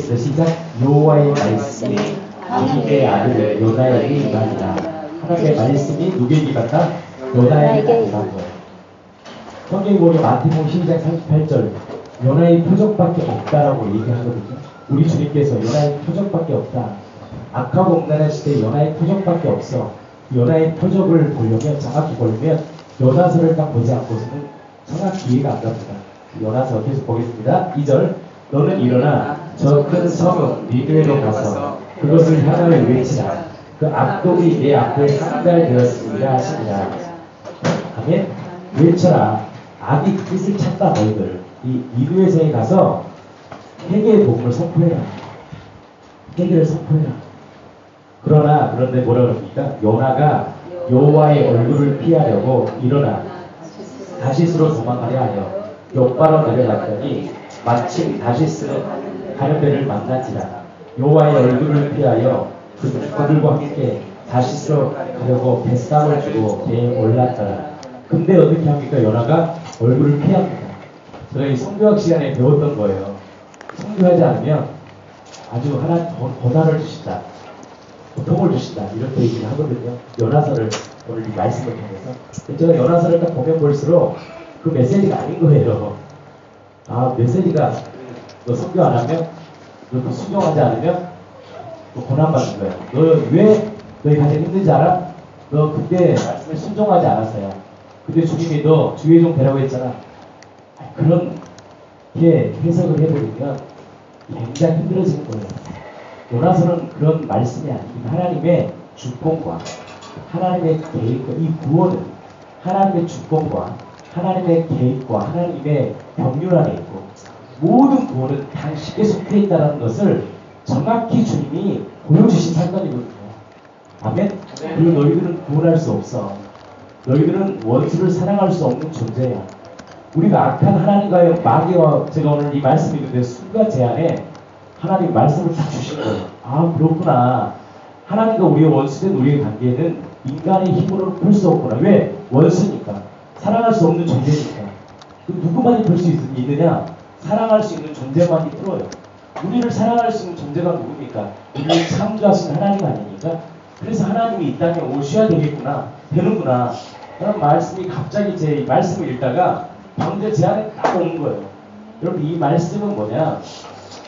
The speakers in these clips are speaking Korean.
읽겠습니다. 시작. 여호와의 말씀이 다윗의 아들 요나에게 임하니라. 하나님의 말씀이 누구에게 임한다? 요나에게 임한 거예요. 성경에 보면 마태복음 12장 38절 요나의 표적밖에 없다라고 얘기하거든요. 우리 주님께서 요나의 표적밖에 없다. 악하고 음란한 시대에 요나의 표적밖에 없어. 요나의 표적을 보려면, 정확히 보려면 요나서를 딱 보지 않고서는 정확히 이해가 안 갑니다. 요나서 계속 보겠습니다. 2절 너는 일어나 저 큰 성읍 니느웨로 가서 그것을 향하여 외치라. 그 악독이 내 앞에 상달되었습니다 하시니라. 아멘. 외쳐라. 악이 그 뜻을 찾다. 너희들 이 니느웨 성에 가서 회개의 복음을 선포해라. 회개를 선포해라. 그런데 뭐라 그럽니까? 요나가 여호와의 얼굴을 피하려고 일어나 다시스로 도망가려 하여 욥바로 내려갔더니 마침 다시스는 가는 배를 만나지라. 여호와의 얼굴을 피하여 그들과 함께 다시스로 가려고 뱃삼을 주고 배에 올랐더라. 근데 어떻게 합니까? 요나가 얼굴을 피합니다. 제가 이 성교학 시간에 배웠던 거예요. 성교하지 않으면 아주 하나님 고난을 주신다. 고통을 주신다. 이렇게 얘기를 하거든요. 요나서를 오늘 이 말씀을 통해서. 제가 요나서를 딱 보면 볼수록 그 메시지가 아닌 거예요. 아, 메시지가 너 성교 안 하면, 너 순종하지 않으면 너 고난받는 거야. 너 왜 너희 가장 힘든지 알아? 너 그때 말씀을 순종하지 않았어요. 근데 주님이 너 주의 종 되라고 했잖아. 그렇게 해석을 해버리면 굉장히 힘들어지는 거예요. 요나서는 그런 말씀이 아닙니다. 하나님의 주권과 하나님의 계획과 이 구원은 하나님의 주권과 하나님의 계획과 하나님의 법률 안에 있고 모든 구원은 당신께 속해 있다는 것을 정확히 주님이 보여주신 사건이거든요. 아멘? 그리고 너희들은 구원할 수 없어. 너희들은 원수를 사랑할 수 없는 존재야. 우리가 악한 하나님과의 마귀와 제가 오늘 이 말씀을 읽는데 순간 제 안에 하나님 말씀을 딱 주신 거예요. 아, 그렇구나. 하나님과 우리의 원수된 우리의 관계는 인간의 힘으로 풀 수 없구나. 왜? 원수니까. 사랑할 수 없는 존재니까. 누구만이 풀 수 있느냐? 사랑할 수 있는 존재만이 풀어요. 우리를 사랑할 수 있는 존재가 누굽니까? 우리를 창조하신 하나님 아닙니까? 그래서 하나님이 이 땅에 오셔야 되겠구나. 되는구나. 그런 말씀이 갑자기 제 말씀을 읽다가 방금 제 안에 딱 오는 거예요. 여러분 이 말씀은 뭐냐?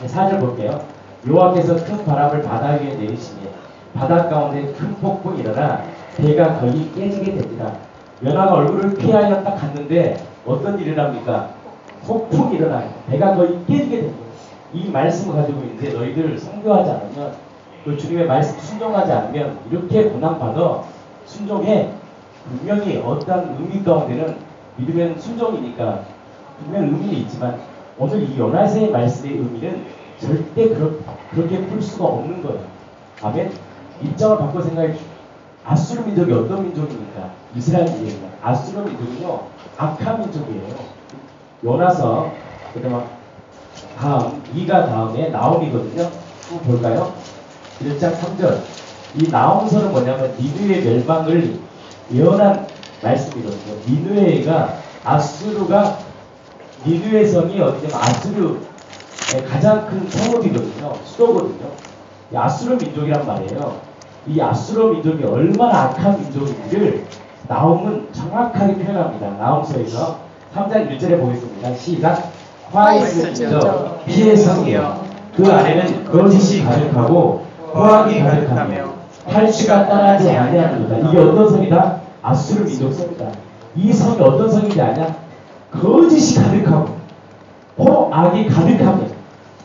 4절 볼게요. 여호와께서 큰 바람을 바다 위에 내리시니 바다 가운데 큰 폭풍이 일어나 배가 거의 깨지게 됩니다. 요나가 얼굴을 피하여 딱 갔는데 어떤 일이 일어납니까? 폭풍이 일어나요. 배가 거의 깨지게 됩니다. 이 말씀을 가지고 이제 너희들 선교하지 않으면 그 주님의 말씀 순종하지 않으면 이렇게 고난받아. 순종해. 분명히 어떤 의미 가운데는 믿으면 순종이니까 분명 의미는 있지만 오늘 이 요나서의 말씀의 의미는 절대 그렇게 풀 수가 없는 거예요. 아멘? 입장을 바꿔 생각해 주십시오. 아수르 민족이 어떤 민족입니까? 이스라엘입니다. 아수르 민족은요, 악한 민족이에요. 요나서, 그다음 다음, 2가 다음에 나옴이거든요. 한번 볼까요? 1장 3절. 이 나옴서는 뭐냐면 니느웨 멸망을 예언한 말씀이거든요. 니느웨가 아수르가 니느웨 성이 어디냐면 아수르의 가장 큰 성읍이거든요. 수도거든요. 이 아수르 민족이란 말이에요. 이 아수르 민족이 얼마나 악한 민족인지를 나홈은 정확하게 표현합니다. 나홈서에서 3장 1절에 보겠습니다. 시작. 화 있을지어 피의 성이여 그 안에는 거짓이 가득하고 포악이 가득하며 탈취가 떠나지 아니하는도다. 이게 어떤 성이다? 아수르 민족 성이다. 이 성이 어떤 성인지 아냐? 거짓이 가득하고 포악이 가득하며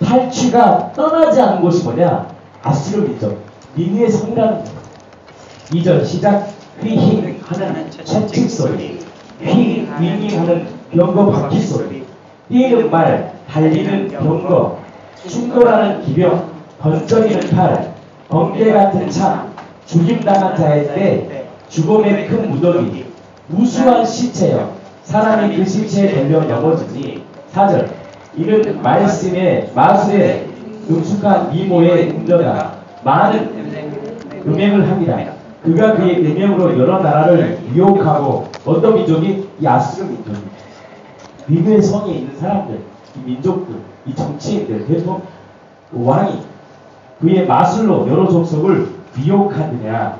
탈취가 떠나지 않은 곳이 뭐냐? 아수르 민족. 니느웨 성이라는 거예요. 2절 시작. 휘잉 하는 채찍 소리, 휘잉 하는 병거 바퀴 소리, 뛰는 말, 달리는 병거, 충돌하는 기병, 번쩍이는 팔, 번개 같은 창, 죽임당한 자의 때, 죽음의 큰 무더기, 우수한 시체여 사람이 그 시체에 걸려 넘어지니. 4절 이는 말씀의 마술에 능숙한 이모의 음녀가 많은 음행을 합니다. 그가 그의 음행으로 여러 나라를 유혹하고 어떤 민족이? 이 아수르 민족입니다. 니느웨 성에 있는 사람들, 이 민족들, 이 정치인들, 왕이 그의 마술로 여러 족속을 미혹하느냐.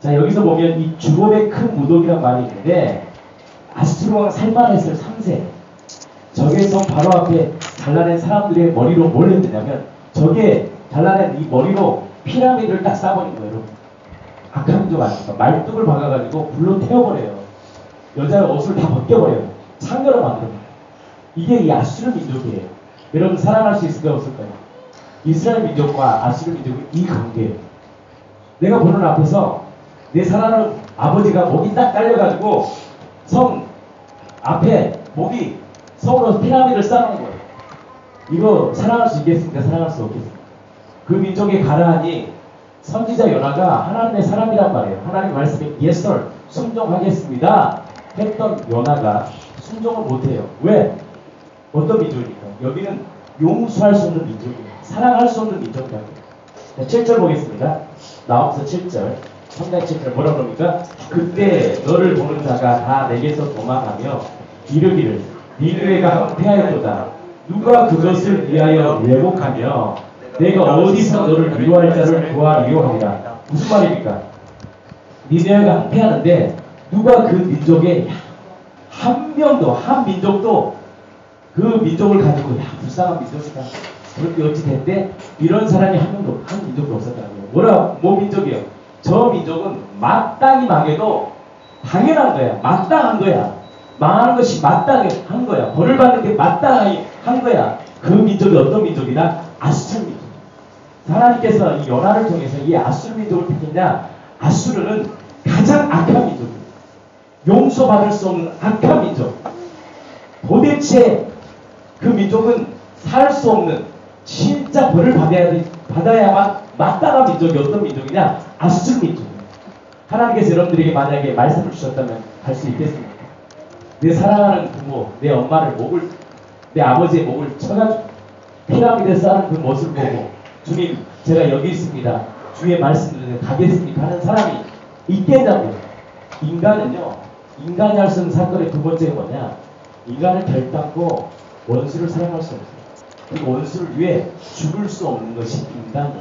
자, 여기서 보면 이 주범의 큰 무덤이란 말이 있는데 아수르 왕 살만했을 3세. 저게서 바로 앞에 잘라낸 사람들의 머리로 뭘 했느냐면 저게 잘라낸 이 머리로 피라미드를 딱 쌓아버린 거예요. 여러분. 악한 민족 아닙니까? 말뚝을 박아가지고 불로 태워버려요. 여자의 옷을 다 벗겨버려요. 창녀로 만들어요. 이게 이 아수르 민족이에요. 여러분 사랑할 수 있을까요? 없을까요? 이스라엘 민족과 아수르 민족은 이 관계예요. 내가 보는 앞에서 내 사랑하는 아버지가 목이 딱 딸려가지고 성 앞에 목이 성으로 피라미드를 쌓아놓은 거예요. 이거 사랑할 수 있겠습니까? 사랑할 수 없겠습니까? 그 민족의 가라하니 선지자 요나가 하나님의 사람이란 말이에요. 하나님 말씀에 yes sir 순종하겠습니다 했던 요나가 순종을 못해요. 왜? 어떤 민족입니까? 여기는 용서할 수 없는 민족이에요. 사랑할 수 없는 민족이라고 해요. 7절 보겠습니다. 나와서 7절 3장 7절 뭐라 그럽니까? 그때 너를 보는 자가 다 내게서 도망하며 이르기를 니느웨가 황폐하였도다. 누가 그것을 위하여 왜곡하며 내가 어디서 너를 위로할 자를 구하리요 하리라. 무슨 말입니까? 니느웨가 황폐하는데 누가 그 민족에 한 명도 한 민족도 그 민족을 가지고 야 불쌍한 민족이다 그렇게 어찌 됐대? 이런 사람이 한 민족도 없었다고요. 뭐 민족이에요? 저 민족은 마땅히 망해도 당연한 거야. 마땅한 거야. 망하는 것이 마땅한 거야. 벌을 받는 게 마땅히 한 거야. 그 민족이 어떤 민족이나 아수르 민족. 하나님께서 이 요나를 통해서 이 아수르 민족을 택했냐? 아수르는 가장 악한 민족이에요. 용서받을 수 없는 악한 민족. 도대체 그 민족은 살 수 없는 진짜 벌을 받아야만 마땅한 민족이 어떤 민족이냐? 아수르 민족이에요. 하나님께서 여러분들에게 만약에 말씀을 주셨다면 갈 수 있겠습니까? 내 사랑하는 부모, 내 엄마를 내 아버지의 목을 쳐가지고 피라미드에 쌓은 그 모습을 보고 주님 제가 여기 있습니다. 주의 말씀을 가겠습니까? 하는 사람이 있겠냐고요. 인간이 할 수 있는 사건의 두 번째가 뭐냐? 인간을 결단코 원수를 사랑할 수 없어요. 그 원수를 위해 죽을 수 없는 것이 인간이에요.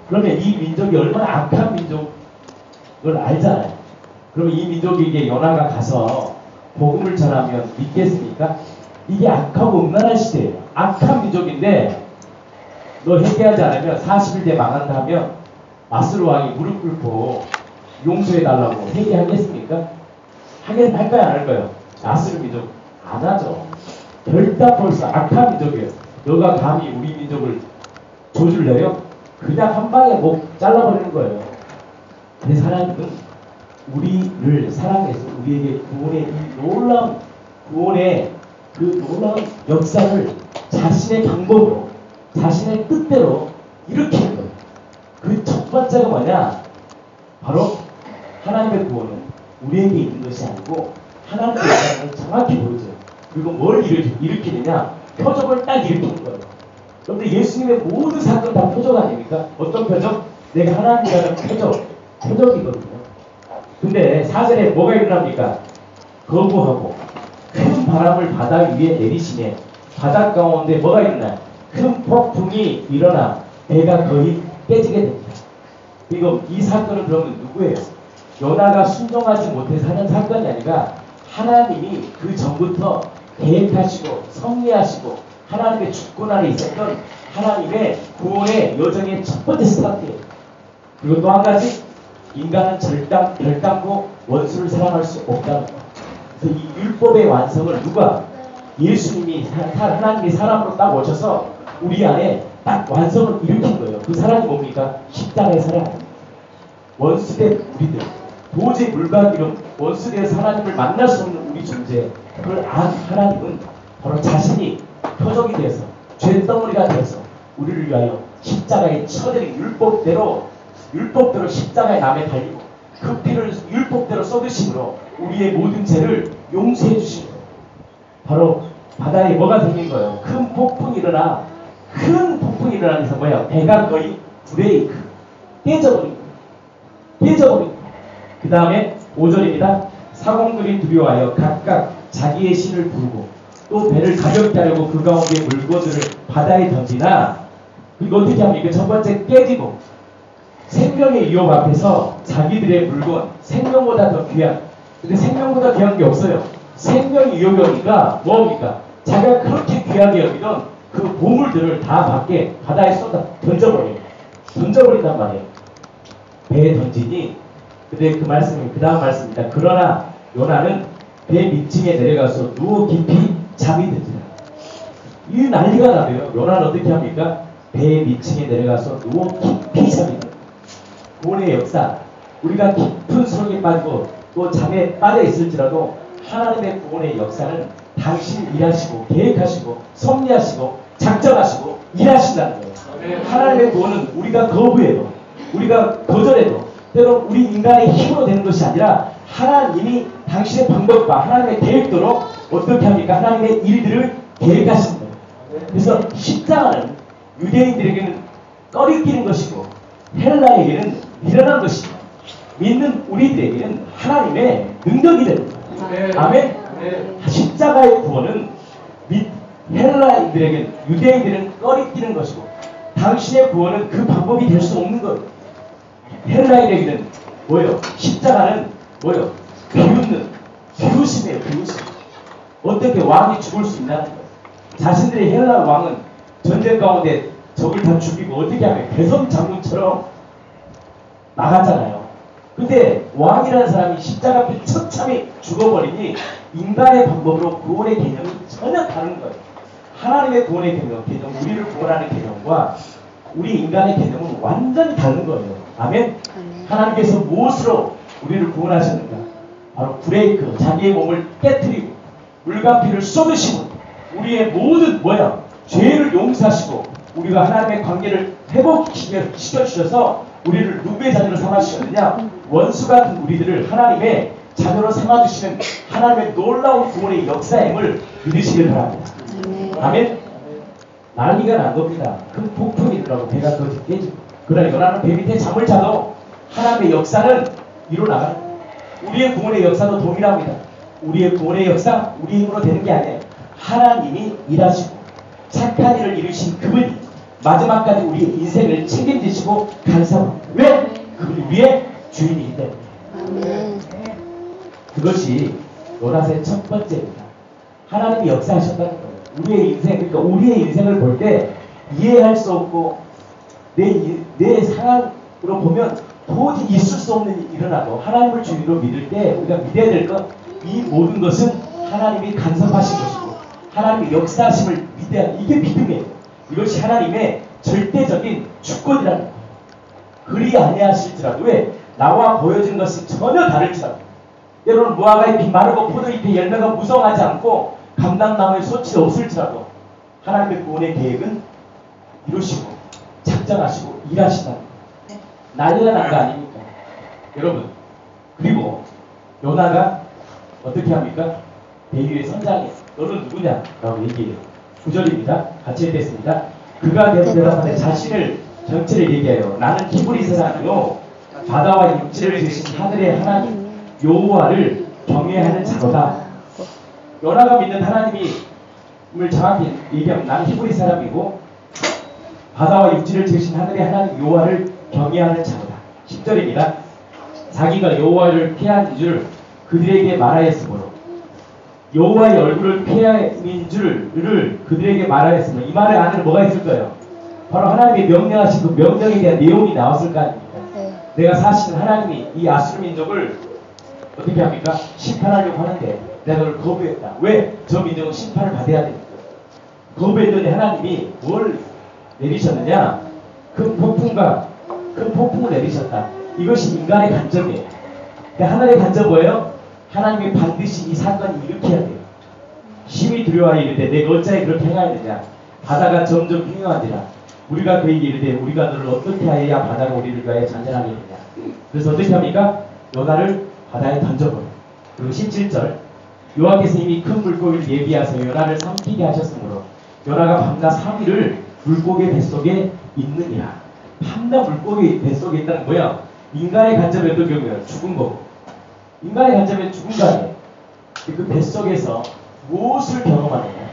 그러면 이 민족이 얼마나 악한 민족을 알잖아요. 그러면 이 민족에게 요나가 가서 복음을 전하면 믿겠습니까? 이게 악하고 음란한 시대예요. 악한 민족인데 너 회개하지 않으면 40일 망한다 하면 아수르 왕이 무릎 꿇고 용서해달라고 회개하겠습니까? 할까요? 안 할까요? 아수르 민족 안 하죠. 결단 벌써 악한 민족이에요. 너가 감히 우리 민족을 조주를 내려? 그냥 한 방에 목 잘라버리는 거예요. 근데 하나님은 우리를 사랑해서 우리에게 구원의 이 놀라운 구원의 그 놀라운 역사를 자신의 방법으로 자신의 뜻대로 일으키는 거예요. 그 첫 번째가 뭐냐? 바로 하나님의 구원은 우리에게 있는 것이 아니고 하나님의 역사를 정확히 보여줘요. 그리고 뭘 일으키느냐? 표적을 딱 일으키는 거예요. 그런데 예수님의 모든 사건 다 표적 아닙니까? 어떤 표적? 내가 하나님이라는 표적이거든요. 근데 4절에 뭐가 일어납니까? 거부하고 큰 바람을 바다 위에 내리시네. 바다 가운데 뭐가 일어나요? 큰 폭풍이 일어나 배가 거의 깨지게 됩니다. 그리고 이 사건은 그러면 누구예요? 요나가 순종하지 못해서 하는 사건이 아니라 하나님이 그 전부터 계획하시고 섭리하시고 하나님의 주권 아래 있었던 하나님의 구원의 여정의 첫 번째 스타트예요. 그리고 또 한 가지 인간은 결단코 원수를 사랑할 수 없다는 것. 그래서 이 율법의 완성을 누가? 예수님이 하나님이 사람으로 딱 오셔서 우리 안에 딱 완성을 일으킨 거예요. 그 사람이 뭡니까? 십자가의 사랑. 원수된 우리들. 도저히 물과 기름 원수되어서 하나님을 만날 수 없는 우리 존재. 그걸 안 하나님은 바로 자신이 표적이 되어서 죄덩어리가 되어서 우리를 위하여 십자가에 쳐드린 율법대로 십자가의 남에 달리고 그 피를 율법대로 쏟으심으로 우리의 모든 죄를 용서해 주신 거예요. 바로 바다에 뭐가 생긴 거예요? 큰 폭풍이 일어나면서 뭐야? 배가 거의 브레이크 깨져버린 거예요. 그 다음에 5절입니다. 사공들이 두려워하여 각각 자기의 신을 부르고 또 배를 가볍게 하려고 그 가운데 물건들을 바다에 던지나 그리고 어떻게 합니까? 첫 번째 깨지고 생명의 위협 앞에서 자기들의 물건, 생명보다 더 귀한, 근데 생명보다 귀한 게 없어요. 생명이 위협이 오니까 뭐합니까? 자기가 그렇게 귀하게 여기던 그 보물들을 다 밖에 바다에 쏟아 던져버려요. 던져버린단 말이에요. 배에 던지니, 근데 그 말씀이 그 다음 말씀입니다. 그러나 요나는 배 밑층에 내려가서 누워 깊이 잠이 들더라. 이 난리가 나요. 요나는 어떻게 합니까? 배 밑층에 내려가서 누워 깊이 잠이 들어요. 구원의 역사, 우리가 깊은 속에 빠지고 또 잠에 빠져 있을지라도 하나님의 구원의 역사는 당신이 일하시고 계획하시고 섭리하시고 작정하시고 일하신다는 거예요. 하나님의 구원은 우리가 거부해도 우리가 거절해도 때로 우리 인간의 힘으로 되는 것이 아니라 하나님이 당신의 방법과 하나님의 계획대로 어떻게 합니까? 하나님의 일들을 계획하신 거예요. 그래서 십자가는 유대인들에게는 꺼리끼는 것이고 헬라에게는 미련한 것입니다. 믿는 우리들에게는 하나님의 능력이 됩니다. 아멘. 십자가의 구원은 헬라인들에게는 유대인들은 꺼리끼는 것이고 당신의 구원은 그 방법이 될 수 없는 거예요. 헬라인에게는 뭐예요? 십자가는 뭐예요? 비웃음이에요. 비웃음. 어떻게 왕이 죽을 수 있나는 거예요. 자신들의 헬라 왕은 전쟁 가운데 적을 다 죽이고 어떻게 하면 개성 장군처럼 나갔잖아요. 근데 왕이라는 사람이 십자가 앞에 처참히 죽어버리니 인간의 방법으로 구원의 개념이 전혀 다른 거예요. 하나님의 구원의 개념, 우리를 구원하는 개념과 우리 인간의 개념은 완전히 다른 거예요. 아멘? 하나님께서 무엇으로 우리를 구원하셨는가? 바로 브레이크, 자기의 몸을 깨뜨리고 물과 피를 쏟으시고 우리의 모든 죄를 용서하시고 우리가 하나님의 관계를 회복시켜주셔서 우리를 누구의 자녀로 삼아주셨느냐? 원수 같은 우리들을 하나님의 자녀로 삼아주시는 하나님의 놀라운 구원의 역사임을 믿으시길 바랍니다. 아멘? 난리가 난 겁니다. 큰 폭풍이 들어가고 배가 더 깨지고 그러나 요나는 배 밑에 잠을 자도 하나님의 역사는 일어나가는 우리의 구원의 역사도 동일합니다. 우리의 구원의 역사, 우리 힘으로 되는 게 아니에요. 하나님이 일하시고 착한 일을 이루신 그분이 마지막까지 우리의 인생을 책임지시고 간섭합니다. 왜? 그분이 우리의 주인이기 때문에. 그것이 요나의 첫 번째입니다. 하나님이 역사하셨다는 거예요. 우리의 인생, 그러니까 우리의 인생을 볼 때 이해할 수 없고 내 상황으로 보면 도저히 있을 수 없는 일이 일어나도 하나님을 주인으로 믿을 때 우리가 믿어야 될 것, 이 모든 것은 하나님이 간섭하신 것이고 하나님의 역사하심을 믿어야 돼. 이게 믿음이에요. 이것이 하나님의 절대적인 주권이라는 거예요. 그리 아니하실지라도 왜? 나와 보여지는 것이 전혀 다를지라도 때로는 무화과의 잎이 마르고 포도잎의 열매가 무성하지 않고 감람나무의 소치가 없을지라도 하나님의 구원의 계획은 이루시고 작정하시고 일하신다는 거예요. 난리가 난 거 아닙니까? 여러분, 그리고 요나가 어떻게 합니까? 배 위에 선장해. 너는 누구냐? 라고 얘기해요. 9절입니다. 같이 읽겠습니다. 그가 대답하되 자신을 정체를 얘기해요. 나는 히브리 사람이요 바다와 육지를 지으신 하늘의 하나님 여호와를 경외하는 자로다. 요나가 믿는 하나님을 정확히 얘기하면 나는 히브리 사람이고 바다와 육지를 지으신 하늘의 하나님 여호와를 경외하는 자로다. 10절입니다. 자기가 여호와를 피한 줄 그들에게 말하였으므로 여호와의 얼굴을 피하는 줄을 그들에게 말하였으므로 이 말의 안에는 뭐가 있을까요? 바로 하나님이 명령하신 그 명령에 대한 내용이 나왔을 거 아닙니까? 내가 사실은 하나님이 이 아수르 민족을 어떻게 합니까? 심판하려고 하는데 내가 그걸 거부했다. 왜? 저 민족은 심판을 받아야 되니까. 거부했더니 하나님이 뭘 내리셨느냐? 큰 폭풍을 내리셨다. 이것이 인간의 간접이에요. 하늘의 간접 뭐예요? 하나님이 반드시 이 사건을 일으켜야 돼요. 심히 두려워하여 이르되 내가 어찌하여 그렇게 행하였느냐? 바다가 점점 흉흉한지라. 우리가 그에게 이르되 우리가 너를 어떻게 하여야 바다가 우리를 위하여 잔잔하게 되냐? 그래서 어떻게 합니까? 요나를 바다에 던져버려요. 그리고 17절 여호와께서 이미 큰 물고기를 예비하사 요나를 삼키게 하셨으므로 요나가 밤낮 3일을 물고기 뱃속에 있느니라. 밤낮 물고기 뱃속에 있다는 거야. 인간의 관점에 어떤 경우예요? 죽은 거고. 인간의 관점에 죽은 거 아니에요. 그 뱃속에서 무엇을 경험하느냐?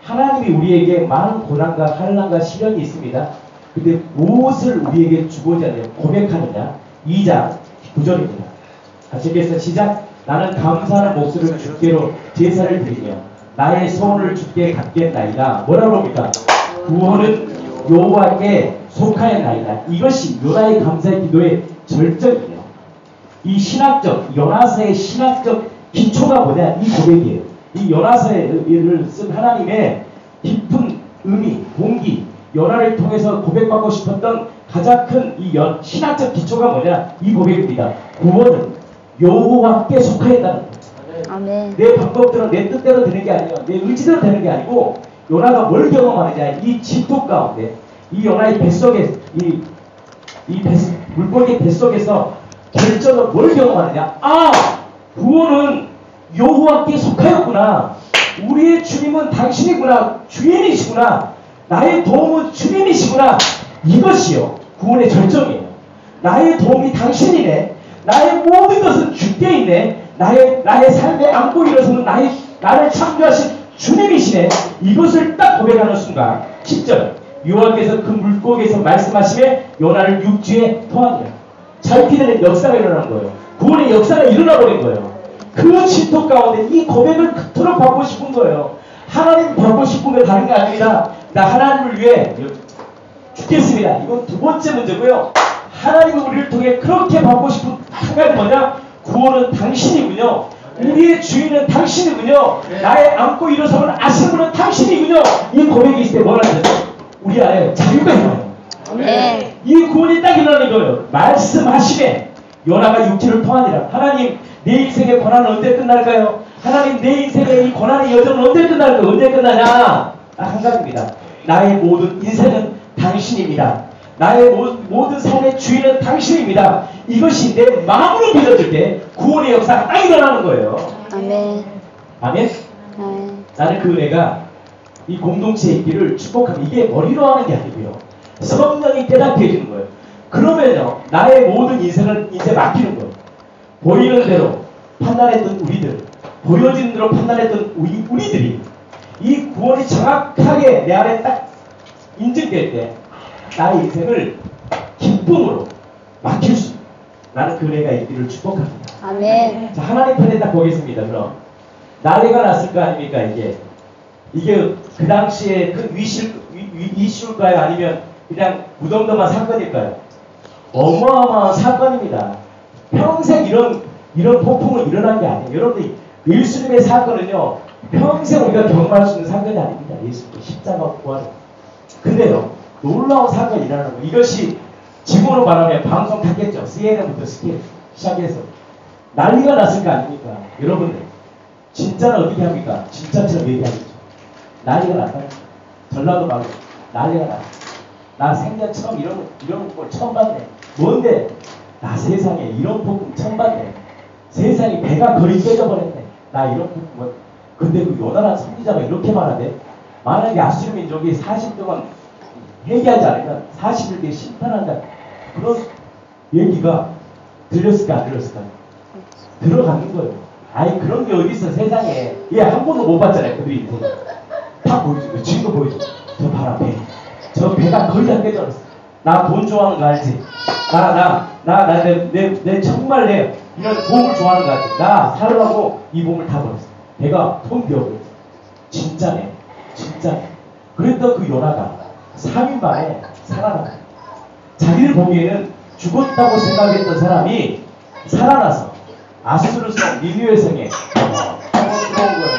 하나님이 우리에게 많은 고난과 환난과 시련이 있습니다. 근데 무엇을 우리에게 주고자 하냐? 고백하느냐? 2장 9절입니다. 아시겠어요? 시작. 나는 감사하는 목소리를 주께로 제사를 드리며 나의 소원을 주께 갖겠나이다. 뭐라고 합니까? 구원은 여호와께 속하였나이다. 이것이 요나의 감사의 기도의 절정이에요. 이 신학적, 요나서의 신학적 기초가 뭐냐? 이 고백이에요. 이 요나서를 쓴 하나님의 깊은 의미, 동기, 요나를 통해서 고백받고 싶었던 가장 큰 이 신학적 기초가 뭐냐? 이 고백입니다. 구원은 여호와께 속하였다는 거예요. 아멘. 내 방법대로 내 뜻대로 되는 게 아니고 내 의지대로 되는 게 아니고 요나가 뭘 경험하느냐? 이 진토 가운데 이 요나의 뱃속에 물고기 뱃속에서 결정을 뭘 경험하느냐? 아! 구원은 여호와께 속하였구나. 우리의 주님은 당신이구나. 주인이시구나. 나의 도움은 주님이시구나. 이것이요. 구원의 절정이에요. 나의 도움이 당신이네. 나의 모든 것은 주께 있네. 나의 삶에 안고 일어서는 나를 창조하신 주님이시네. 이것을 딱 고백하는 순간 10절 여호와께서 그 물고기에서 말씀하시며 요나를 육지에 토하니라. 잘피되는 역사가 일어난 거예요. 구원의 역사가 일어나버린 거예요. 그 진토 가운데 이 고백을 그토록 받고 싶은 거예요. 하나님 받고 싶은 게 다른 게 아닙니다. 나 하나님을 위해 죽겠습니다. 이건 두 번째 문제고요. 하나님은 우리를 통해 그렇게 받고 싶은 한 가지 뭐냐? 구원은 당신이군요. 우리의 주인은 당신이군요. 나의 안고 일어서는 아시는 분은 당신이군요. 이 고백이 있을 때 뭐라 하죠? 우리 안에 자유가 일어나요. 네. 이 구원이 딱 일어나는 거예요. 말씀하시매 요나가 육지를 토하니라. 하나님 내 인생의 고난은 언제 끝날까요? 하나님 내 인생의 이 고난의 여정은 언제 끝날까요? 언제 끝나냐? 한 가지입니다. 나의 모든 인생은 당신입니다. 나의 모든 삶의 주인은 당신입니다. 이것이 내 마음으로 믿어질 때 구원의 역사가 딱 일어나는 거예요. 아멘. 아멘? 아멘. 나는 그 은혜가 이 공동체의 있기를 축복합니다. 이게 머리로 하는 게 아니고요. 성령이 깨닫게 해주는 거예요. 그러면요. 나의 모든 인생을 이제 맡기는 거예요. 보이는 대로 판단했던 우리들, 보여지는 대로 판단했던 우리들이 이 구원이 정확하게 내 안에 딱 인증될 때 나의 인생을 기쁨으로 맡길 수 있는 나는 그 은혜가 있기를 축복합니다. 아멘. 자, 하나님 편에 딱 보겠습니다. 그럼 난리가 났을 거 아닙니까? 이게 그 당시에 큰 이슈일까요? 아니면 그냥 무덤덤한 사건일까요? 어마어마한 사건입니다. 평생 이런 폭풍은 일어난 게 아니에요. 여러분들 예수님의 사건은요 평생 우리가 경험할 수 있는 사건이 아닙니다. 예수님의 십자가 부활. 근데요 놀라운 사건이 일어나는 거예요. 이것이 지금으로 말하면 방송 탔겠죠. CNN부터 시작해서 난리가 났을 거 아닙니까? 여러분들 진짜는 어떻게 합니까? 진짜처럼 얘기하겠죠. 난리가 났다. 전라도 말고 난리가 났다. 나 생전 처음 이런 걸 처음 봤네. 뭔데? 나 세상에 이런 폭풍 처음 봤네. 세상에 배가 거의 깨져버렸네. 나 이런 폭풍 뭐. 근데 그 요나란 선지자가 이렇게 말하대. 만약에 아수르 민족이 40 동안 회개하지 않으면 40일 뒤에 심판한다. 그런 얘기가 들렸을까 안 들렸을까? 들어가는 거예요. 아니 그런 게 어디 있어 세상에. 얘 한 번도 못 봤잖아요. 그들이 다 보여주고 지금도 보여주고. 저 봐라 배. 저 배가 거의 다 깨져버렸어. 나 돈 좋아하는 거 알지? 내 정말 내 이런 몸을 좋아하는 거 알지? 나 살라고 이 몸을 다 버렸어. 배가 통 비어버렸어. 진짜네. 진짜네. 그랬던 그 요나가 3일 만에 살아났어요. 자기를 보기에는 죽었다고 생각했던 사람이 살아나서 아수르성 니느웨 성에 들어온 거예요.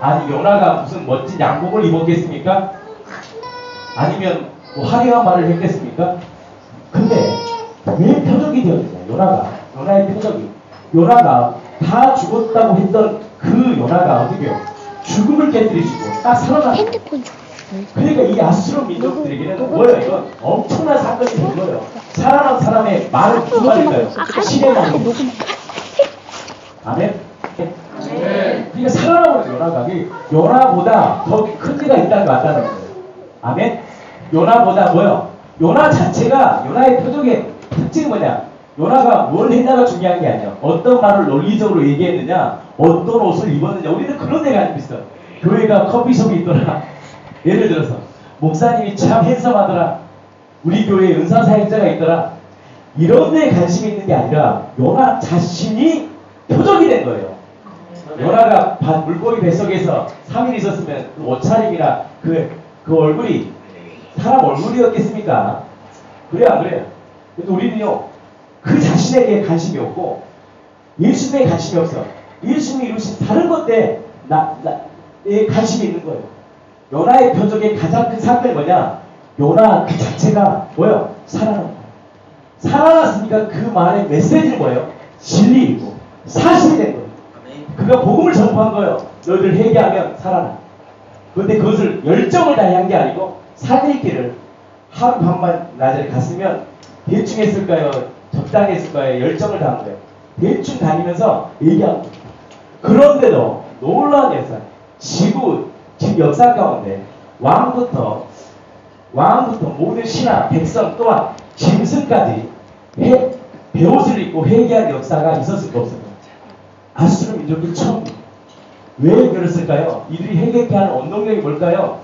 아니 요나가 무슨 멋진 양복을 입었겠습니까? 아니면 뭐 화려한 말을 했겠습니까? 근데 왜 표적이 되었느냐? 요나의 표적이 요나가 다 죽었다고 했던 그 요나가 어떻게요? 죽음을 깨뜨리시고 딱 살아났어요. 그러니까 이 아수르 민족들에게는 뭐예요? 이건 엄청난 사건이 된 거예요. 살아난 사람의 말은 무슨 말일까요? 신의 말이에요. 아멘? 그러니까 살아나버린 요나가 요나보다 더 큰 데가 있다는 거 안다는 거예요. 아멘? 요나보다 뭐요? 요나 자체가 요나의 표적의 특징이 뭐냐? 요나가 뭘 했냐가 중요한 게 아니야. 어떤 말을 논리적으로 얘기했느냐, 어떤 옷을 입었느냐. 우리는 그런 데가 아니고 있어. 교회가 커피숍이 있더라. 예를 들어서 목사님이 참 핸섬하더라. 우리 교회에 은사 사역자가 있더라. 이런 데에 관심이 있는 게 아니라 요나 자신이 표적이 된 거예요. 요나가 물고기 뱃속에서 3일 있었으면 그 옷차림이나 그 얼굴이 사람 얼굴이었겠습니까? 그래요, 안 그래요? 근데 우리는요, 그 자신에게 관심이 없고 예수님에 관심이 없어. 예수님이 이루신 다른 것에 관심이 있는 거예요. 요나의 표적의 가장 큰 사건이 뭐냐? 요나 그 자체가 뭐예요? 살아난 거예요. 살아났으니까 그 말의 메시지는 뭐예요? 진리이고 사실이 된 거예요. 그가 복음을 전파한 거예요. 너희들 회개하면 살아나. 그런데 그것을 열정을 다해 한 게 아니고 살릴 길을 하루 밤만 낮에 갔으면 대충 했을까요? 적당히 했을까요? 열정을 다한 거예요. 대충 다니면서 얘기하고. 그런데도 놀라운 역사. 지금 역사 가운데 왕부터 모든 신하, 백성 또한 짐승까지 베옷을 입고 회개한 역사가 있었을 거 없을까요? 아수르 민족이 처음. 왜 그랬을까요? 이들이 회개케 하는 원동력이 뭘까요?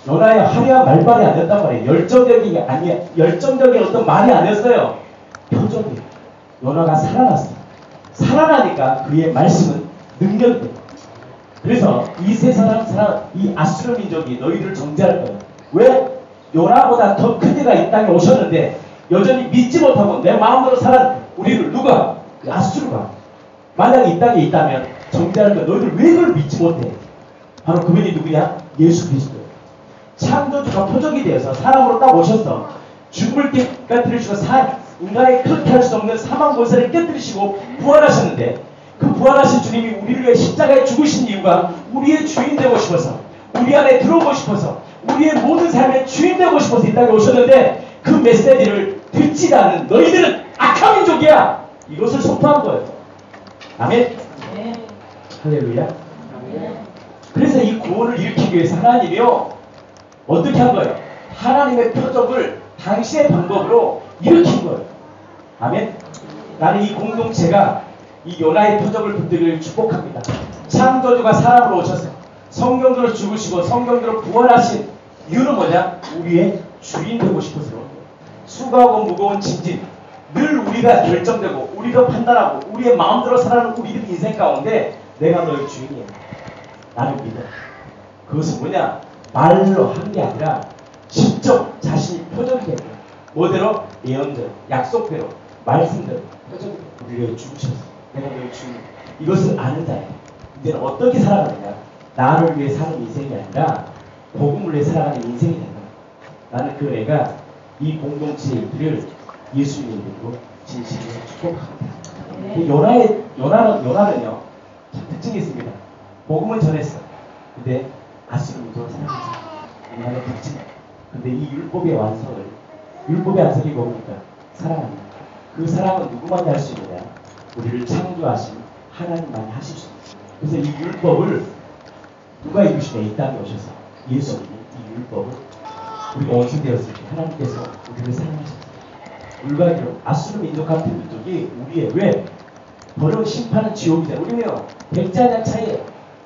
요나의 화려한 말발이 아니었단 말이에요. 열정적인 어떤 말이 아니었어요. 표정이. 요나가 살아났어요. 살아나니까 그의 말씀은 능력이 돼요. 그래서 이 세상 이 아수르 민족이 너희들을 정죄할 거예요. 왜? 요나보다 더 큰 이가 이 땅에 오셨는데 여전히 믿지 못하고 내 마음으로 살아 우리를 누가? 아수르가. 만약에 이 땅에 있다면 정죄할 거예요. 너희들 왜 그걸 믿지 못해? 바로 그분이 누구냐? 예수 그리스도. 창조주가 표적이 되어서 사람으로 딱 오셨어. 죽음을 깨뜨리시고 인간이 그렇게 할 수 없는 사망 권세를 깨뜨리시고 부활하셨는데 그 부활하신 주님이 우리를 위해 십자가에 죽으신 이유가 우리의 주인 되고 싶어서 우리 안에 들어오고 싶어서 우리의 모든 삶의 주인 되고 싶어서 이 땅에 오셨는데 그 메시지를 듣지 않는 너희들은 악한 민족이야. 이것을 선포한 거예요. 아멘. 할렐루야. 그래서 이 구원을 일으키기 위해서 하나님이요 어떻게 한 거예요? 하나님의 표적을 당신의 방법으로 일으킨 거예요. 아멘. 나는 이 공동체가 이 요나의 표적을 붙들기를 축복합니다. 창조주가 사람으로 오셔서 성경대로 죽으시고 성경대로 부활하신 이유는 뭐냐? 우리의 주인 되고 싶어서. 수고하고 무거운 짐진 늘 우리가 결정되고 우리가 판단하고 우리의 마음대로 살아가는 우리들 인생 가운데 내가 너의 주인이야. 나를 믿어. 그것은 뭐냐? 말로 한 게 아니라 직접 자신이 표적이 되는 거예요. 뭐대로? 예언대로, 약속대로, 말씀대로 표적이 되는 거예요. 우리를 죽으셨어. 내가 너의 주인. 이것을 아는 자예요. 이제는 어떻게 살아가느냐? 나를 위해 사는 인생이 아니라 복음을 위해 살아가는 인생이 된다. 나는 그 애가 이 공동체의 일들을 예수님의 이름으로 진심으로 축복합니다. 요나는요 참 특징이 있습니다. 복음은 전했어. 근데 아수르 민족을 사랑했어. 요나의 특징. 근데 이 율법의 완성을 율법의 완성이 뭡니까? 사랑합니다. 그 사랑은 누구만이 할 수 있느냐? 우리를 창조하신 하나님만이 하실 수 있습니다. 그래서 이 율법을 누가 이루시냐? 이 땅에 오셔서 예수님이 이 율법을 우리가 원수되었을 때 하나님께서 우리를 사랑하셨습니다. 물과기로 아수르 민족 같은 민족이 우리의 왜? 버려운 심판은 지옥이잖아요. 우리는요 백자냐 차이에요.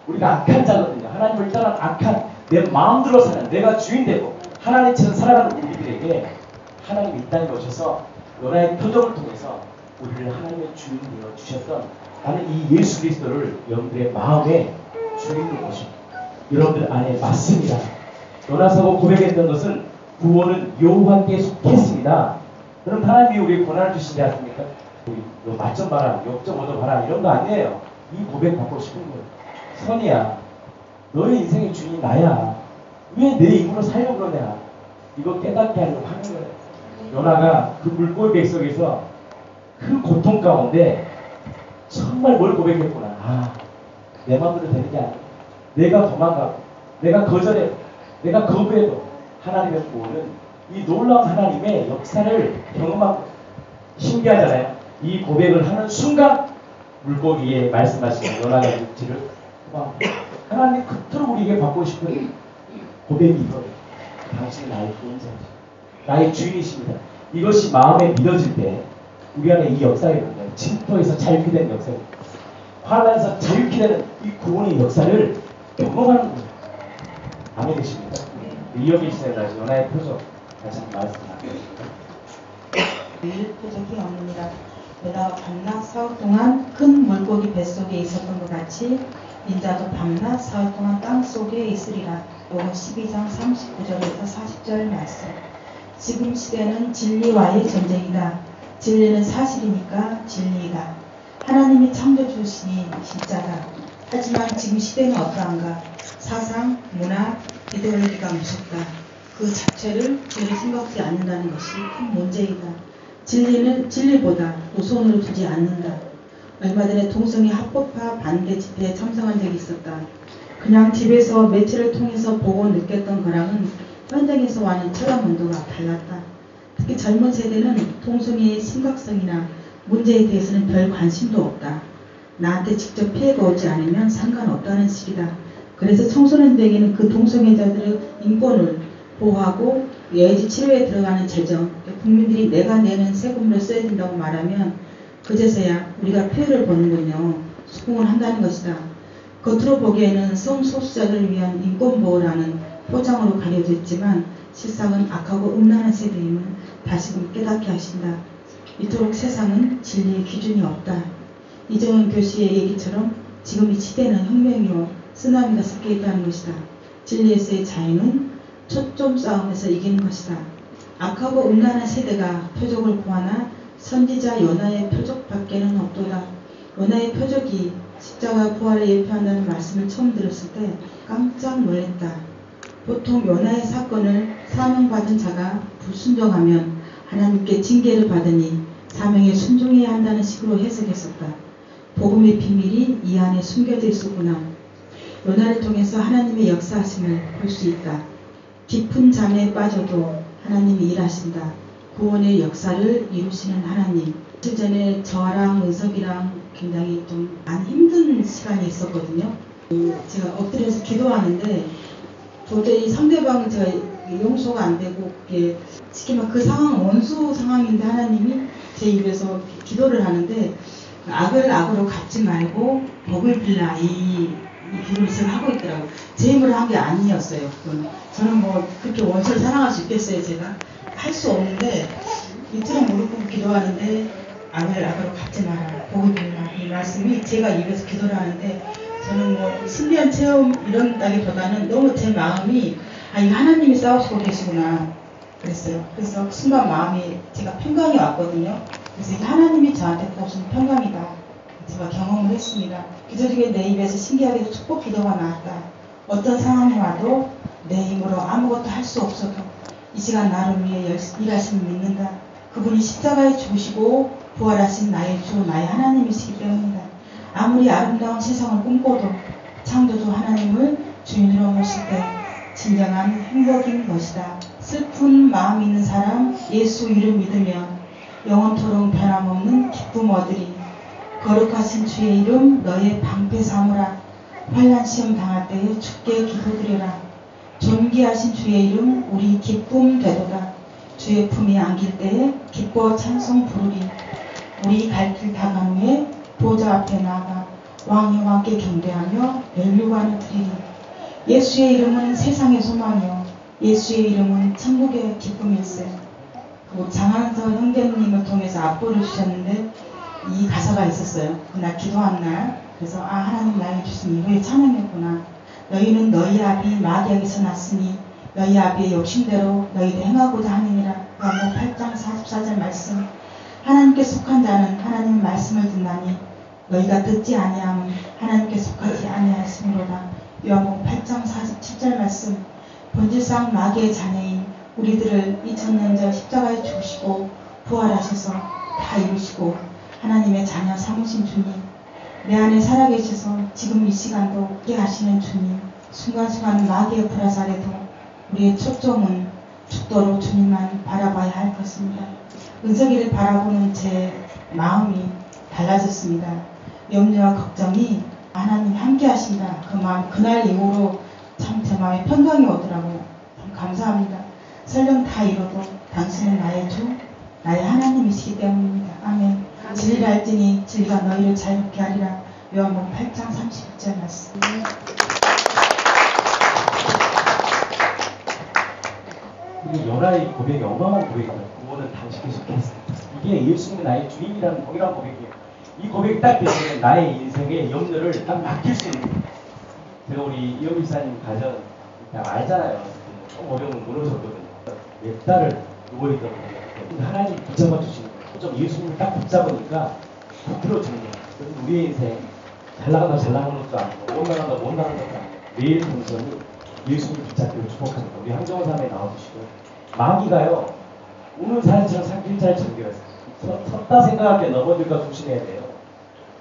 우리가 악한 자거든요. 하나님을 떠난 악한 내 마음대로 사는 내가 주인 되고 하나님처럼 살아가는 우리들에게 하나님이 이 땅에 오셔서 요나의 표적을 통해서 우리를 하나님의 주인 되어 주셨던 나는 이 예수 그리스도를 여러분들의 마음에 주인으로 모십니다. 여러분들 안에 맞습니다. 요나서가 고백했던 것은 구원은 여호와께 속했습니다. 그럼 하나님이 우리에게 고난을 주시지 않습니까? 너 맛좀 봐라, 욕 좀 얻어봐라 이런 거 아니에요. 이 고백 받고 싶은 거예요. 선이야, 너의 인생의 주인이 나야. 왜 내 입으로 살려고 그러냐? 이거 깨닫게 하려고 하는 거예요. 요나가 그 물고기 뱃속에서 그 고통 가운데 정말 뭘 고백했구나. 아, 내 마음대로 되는 게 아니야. 내가 도망가고 내가 거절해도 내가 거부해도 하나님의 구원은 이 놀라운 하나님의 역사를 경험하고 신기하잖아요. 이 고백을 하는 순간 물고기에 말씀하시는 요나의 육지를 하나님 그토록 우리에게 받고 싶은 고백이 이거예요. 당신은 나의 구원자이시다. 나의 주인이십니다. 이것이 마음에 믿어질 때 우리 안에 이 역사가 있는데 진토에서 자유케 되는 역사가 있습니다. 환란에서 자유케 되는 이 구원의 역사를 경험하는 거예요. 아멘 되십니까? 이어기 시대에 요나의 표적 다시 한번 말씀 나누겠습니다. 표적이 없느니라. 게다가 밤낮 사흘 동안 큰 물고기 뱃속에 있었던 것 같이 인자도 밤낮 사흘 동안 땅속에 있으리라. 요건 12장 39절에서 40절 말씀. 지금 시대는 진리와의 전쟁이다. 진리는 사실이니까 진리이다. 하나님이 창조주시니 진짜다. 하지만 지금 시대는 어떠한가? 사상, 문화, 이데올로기가 무섭다. 그 자체를 전혀 생각지 않는다는 것이 큰 문제이다. 진리는 진리보다 우선으로 두지 않는다. 얼마 전에 동성애 합법화 반대 집회에 참석한 적이 있었다. 그냥 집에서 매체를 통해서 보고 느꼈던 거랑은 현장에서 하는 체감 온도가 달랐다. 특히 젊은 세대는 동성애의 심각성이나 문제에 대해서는 별 관심도 없다. 나한테 직접 피해가 오지 않으면 상관없다는 식이다. 그래서 청소년들에게는 그 동성애자들의 인권을 보호하고 예지 치료에 들어가는 재정, 국민들이 내가 내는 세금으로 써야 된다고 말하면 그제서야 우리가 피해를 보는군요. 수긍을 한다는 것이다. 겉으로 보기에는 성소수자들을 위한 인권보호라는 포장으로 가려져 있지만 실상은 악하고 음란한 세대임을 다시금 깨닫게 하신다. 이토록 세상은 진리의 기준이 없다. 이정은 교수의 얘기처럼 지금 이 시대는 혁명이요 쓰나미가 섞여 있다는 것이다. 진리에서의 자유는 초점 싸움에서 이기는 것이다. 악하고 음란한 세대가 표적을 구하나 선지자 요나의 표적밖에는 없도다. 요나의 표적이 십자가 부활을 예표한다는 말씀을 처음 들었을 때 깜짝 놀랐다. 보통 요나의 사건을 사명받은 자가 불순종하면 하나님께 징계를 받으니 사명에 순종해야 한다는 식으로 해석했었다. 복음의 비밀이 이 안에 숨겨져 있었구나. 요나를 통해서 하나님의 역사하심을 볼 수 있다. 깊은 잠에 빠져도 하나님이 일하신다. 구원의 역사를 이루시는 하나님. 며칠 전에 저랑 은석이랑 굉장히 좀 많이 힘든 시간이 있었거든요. 제가 엎드려서 기도하는데 도저히 상대방은 제가 용서가 안 되고 그게 시키면 그 상황 원수 상황인데 하나님이 제 입에서 기도를 하는데 악을 악으로 갚지 말고 복을 빌라 이 기도를 제가 하고 있더라고요. 제 힘으로 한 게 아니었어요. 저는 뭐 그렇게 원수를 사랑할 수 있겠어요. 제가 할 수 없는데 이틀은 무릎 꿇고 기도하는데 악을 악으로 갚지 마라 복을 빌라 이 말씀이 제가 입에서 기도를 하는데 저는 뭐 신비한 체험 이런다기보다는 너무 제 마음이 이거 하나님이 싸우시고 계시구나 그랬어요. 그래서 순간 마음이 제가 평강이 왔거든요. 그래서 이게 하나님이 저한테 보신 평강이다. 제가 경험을 했습니다. 기도 중에 내 입에서 신기하게도 축복 기도가 나왔다. 어떤 상황이 와도 내 힘으로 아무것도 할 수 없어도 이 시간 나를 위해 일하심을 믿는다. 그분이 십자가에 죽으시고 부활하신 나의 주 나의 하나님이시기 때문이다. 아무리 아름다운 세상을 꿈꿔도 창조주 하나님을 주인으로 모실 때 진정한 행복인 것이다. 슬픈 마음 있는 사람 예수 이름 믿으면 영원토록 변함없는 기쁨 얻으리. 거룩하신 주의 이름 너의 방패 삼으라. 환난 시험 당할 때에 주께 기도드려라. 존귀하신 주의 이름 우리 기쁨 되도다. 주의 품이 안길 때에 기뻐 찬송 부르리. 우리 갈 길 다 간 후에 보좌 앞에 나아가 왕이 왕께 경배하며 멸류관을 드리리. 예수의 이름은 세상의 소망이요 예수의 이름은 천국의 기쁨일세. 장한서 형제님을 통해서 악보를 주셨는데 이 가사가 있었어요. 그날 기도한 날. 그래서 하나님 나에게 주신 이후에 찬양했구나. 너희는 너희 아비 마귀에게서 났으니 너희 아비의 욕심대로 너희도 행하고자 하느니라. 요한복음 8장 44절 말씀. 하나님께 속한 자는 하나님의 말씀을 듣나니 너희가 듣지 아니함은 하나님께 속하지 아니하심이로다. 요한복음 8장 47절 말씀. 본질상 마귀의 자녀인 우리들을 2000년 전 십자가에 죽으시고 부활하셔서 다 이루시고 하나님의 자녀 삼으신 주님, 내 안에 살아계셔서 지금 이 시간도 함께 하시는 주님, 순간순간 마귀의 불화살에도 우리의 초점은 죽도록 주님만 바라봐야 할 것입니다. 은석이를 바라보는 제 마음이 달라졌습니다. 염려와 걱정이 하나님이 함께 하신다. 그 마음, 그날 이후로 참 제 마음에 평강이 오더라고요. 참 감사합니다. 설령 다 이뤄도 당신은 나의 주, 나의 하나님이시기 때문입니다. 아멘. 진리를 알지니 진리가 너희를 자유롭게 하리라. 요한복음 8장 39절 말씀. 이 요나의 고백이 어마어마한 고백이에요. 구원은 당신께 속했습니다. 이게 예수님은 나의 주님이라는 동일한 고백이에요. 이 고백이 딱 되면 나의 인생의 염려를 딱 맡길 수 있는 거예요. 제가 우리 이영 집사님 가정 알잖아요. 좀 어려운 무너졌거든요. 몇 달을 누워있거든요. 하나님 붙잡아 주시는 거예요. 좀 예수님을 딱 붙잡으니까 붙들어주는 거예요. 그래서 우리의 인생 잘 나간다 잘 나가는 것도 아니고 못 나간다 못 나가는 것도 아니고 매일 동선이 예수님 붙잡기를 축복합니다. 우리 한정호 사람에 나와주시고 마귀가요 우는 사람처럼 상길자를 즐겨요. 섰다 생각할 때 넘어질까 조심해야 돼요.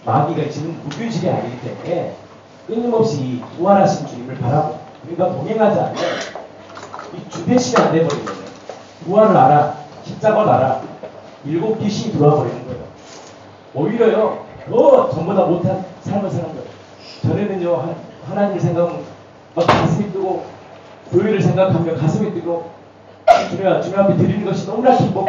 마귀가 지금 무균실이 아니기 때문에 끊임없이 부활하신 주님을 바라고 우리가 동행하지 않으면 이 주대시가 안 돼버리는 거예요. 부활을 알아, 십자가를 알아, 일곱 귀신이 들어와 버리는 거예요. 오히려요 더 전보다 못한 삶을 사는 거예요. 전에는요 하나님을 생각하면 막 가슴이 뜨고 교회를 생각하면 가슴이 뜨고 주님 앞에 드리는 것이 너무나 기뻤고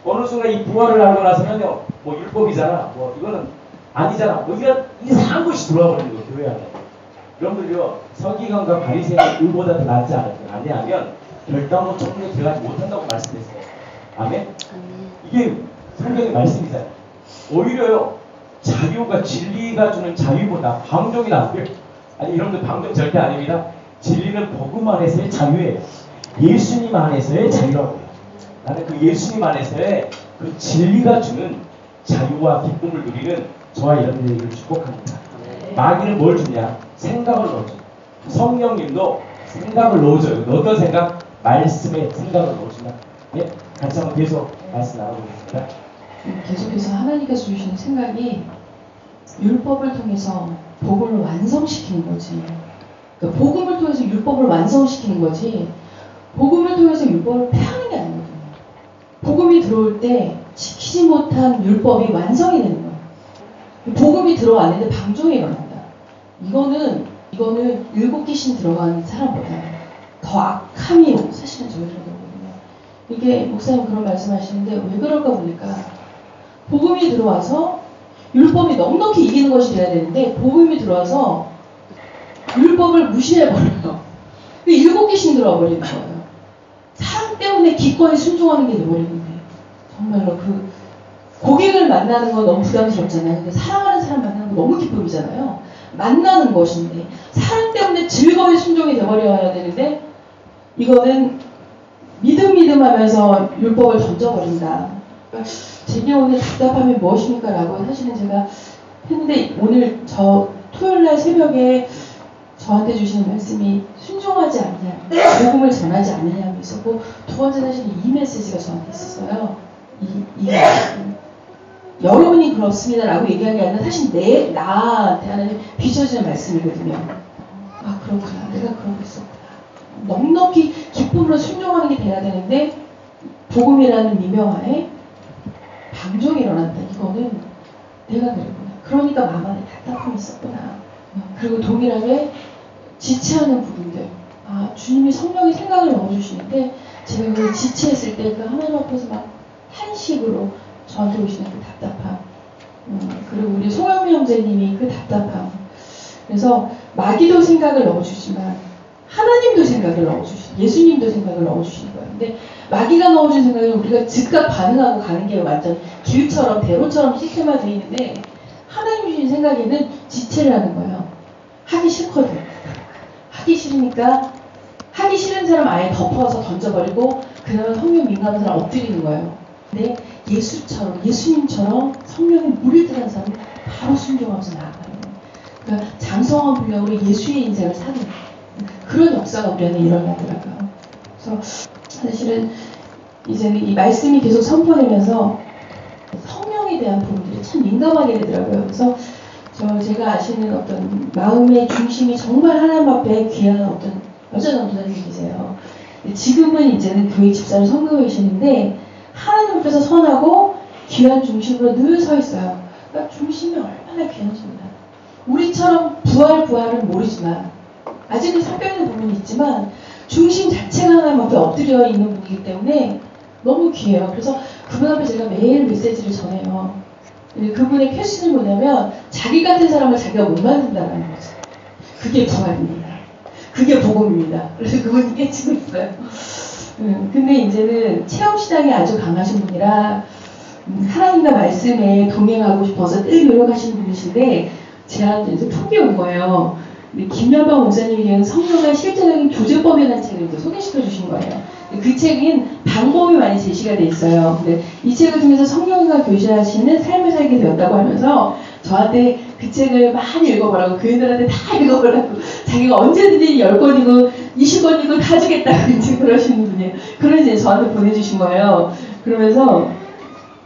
어느 순간 이 부활을 알고 나서는요 뭐 율법이잖아 뭐 이거는 아니잖아 뭐 이런 이상한 것이 들어와 버리는 거예요. 교회 안에. 여러분들요 서기관과 바리새인의 의보다 더 낫지 않냐면 결단으로 정리에 들어가지 못한다고 말씀했어요. 아멘? 이게 성경의 말씀이잖아요. 오히려요 자유가 진리가 주는 자유보다 방종이 낫고요. 아니 여러분들 방종 절대 아닙니다. 진리는 복음 안에서의 자유예요. 예수님 안에서의 자유라고요. 나는 그 예수님 안에서의 그 진리가 주는 자유와 기쁨을 누리는 저와 여러분들을 축복합니다. 마귀는 뭘 주냐? 생각을 넣어줘. 성령님도 생각을 넣어줘요. 어떤 생각? 말씀에 생각을 넣어준다. 네? 같이 한번 계속 말씀 나눠보겠습니다. 계속해서 하나님께서 주시는 생각이 율법을 통해서 복음을 완성시키는 거지. 그러니까 복음을 통해서 율법을 완성시키는 거지. 복음을 통해서 율법을 폐하는 게 아니거든요. 복음이 들어올 때 지키지 못한 율법이 완성이 되는 거예요. 복음이 들어왔는데 방종이 일어난다. 이거는 일곱 귀신 들어간 사람보다 더 악함이 사실은 저희를 거거든요. 이게 목사님 그런 말씀하시는데 왜 그럴까 보니까 복음이 들어와서 율법이 넉넉히 이기는 것이 돼야 되는데 복음이 들어와서 율법을 무시해버려요. 일곱 귀신 들어와 버리는 거예요. 사랑 때문에 기꺼이 순종하는 게 돼버리는데 정말로 그 고객을 만나는 건 너무 부담스럽잖아요. 근데 사랑하는 사람 만나는 건 너무 기쁨이잖아요. 만나는 것인데 사랑 때문에 즐거이 순종이 돼버려야 되는데 이거는 믿음 하면서 율법을 던져버린다. 제게 오늘 답답함이 무엇입니까? 라고 사실은 제가 했는데 오늘 저 토요일날 새벽에 저한테 주시는 말씀이 순종하지 않냐, 복음을 전하지 않느냐고 있었고 두 번째 사실은 이 메시지가 저한테 있었어요. 이 여러분이 그렇습니다 라고 얘기한 게 아니라 사실 나한테 하는 비춰지는 말씀이거든요. 아 그렇구나. 내가 그러고 있었구나. 넉넉히 기쁨으로 순종하는 게 돼야 되는데 복음이라는 미명하에 방종이 일어난다. 이거는 내가 그랬구나. 그러니까 마음 안에 답답함이 있었구나. 그리고 동일하게 지체하는 부분들. 아 주님이 성령의 생각을 넣어주시는데 제가 그 지체했을 때 그 하나님 앞에서 막 탄식으로 저한테 오시는 그 답답함. 그리고 우리 송영미 형제님이 그 답답함. 그래서 마귀도 생각을 넣어주지만 하나님도 생각을 넣어주시고 예수님도 생각을 넣어주시는 거예요. 근데 마귀가 넣어준 생각은 우리가 즉각 반응하고 가는 게 완전 길처럼 대로처럼 시스템화 되어 있는데 하나님 주신 생각에는 지체를 하는 거예요. 하기 싫거든. 하기 싫으니까 하기 싫은 사람 아예 덮어서 던져버리고 그 다음에 성령 민감한 사람 엎드리는 거예요. 근데 예수님처럼 성령에 물이 들어간 사람은 바로 순종하면서 나아가는 거예요. 그러니까 장성한 분량으로 예수의 인생을 사는 그런 역사가 우리 안에 일어나더라고요. 그래서 사실은 이제는 이 말씀이 계속 선포되면서 성령에 대한 부분들이 참 민감하게 되더라고요. 그래서 제가 아시는 어떤 마음의 중심이 정말 하나님 앞에 귀한 어떤 여자 전도사님이 계세요. 지금은 이제는 교회 집사를 섬기고 계시는데 하나님 앞에서 선하고 귀한 중심으로 늘 서 있어요. 그러니까 중심이 얼마나 귀한지입니다. 우리처럼 부활을 모르지만 아직은 섞여있는 부분이 있지만 중심 자체가 하나님 앞에 엎드려 있는 분이기 때문에 너무 귀해요. 그래서 그분 앞에 제가 매일 메시지를 전해요. 그분의 퀘스천은 뭐냐면 자기 같은 사람을 자기가 못 만든다는 거죠. 그게 부활입니다. 그게 복음입니다. 그래서 그분이 깨치고 있어요. 근데 이제는 체험신앙이 아주 강하신 분이라 하나님과 말씀에 동행하고 싶어서 늘 노력하시는 분이신데 제한테 이제 톡이 온 거예요. 김열방 목사님이 성령과 실제적인 교제법이라는 책을 이제 소개시켜 주신 거예요. 그 책은 방법이 많이 제시가 돼 있어요. 근데 이 책을 통해서 성령과 교제하시는 삶을 살게 되었다고 하면서 저한테 그 책을 많이 읽어보라고, 교인들한테 다 읽어보라고, 자기가 언제든지 10권이고 20권이고 다 주겠다고 이제 그러시는 분이에요. 그걸 이제 저한테 보내주신 거예요. 그러면서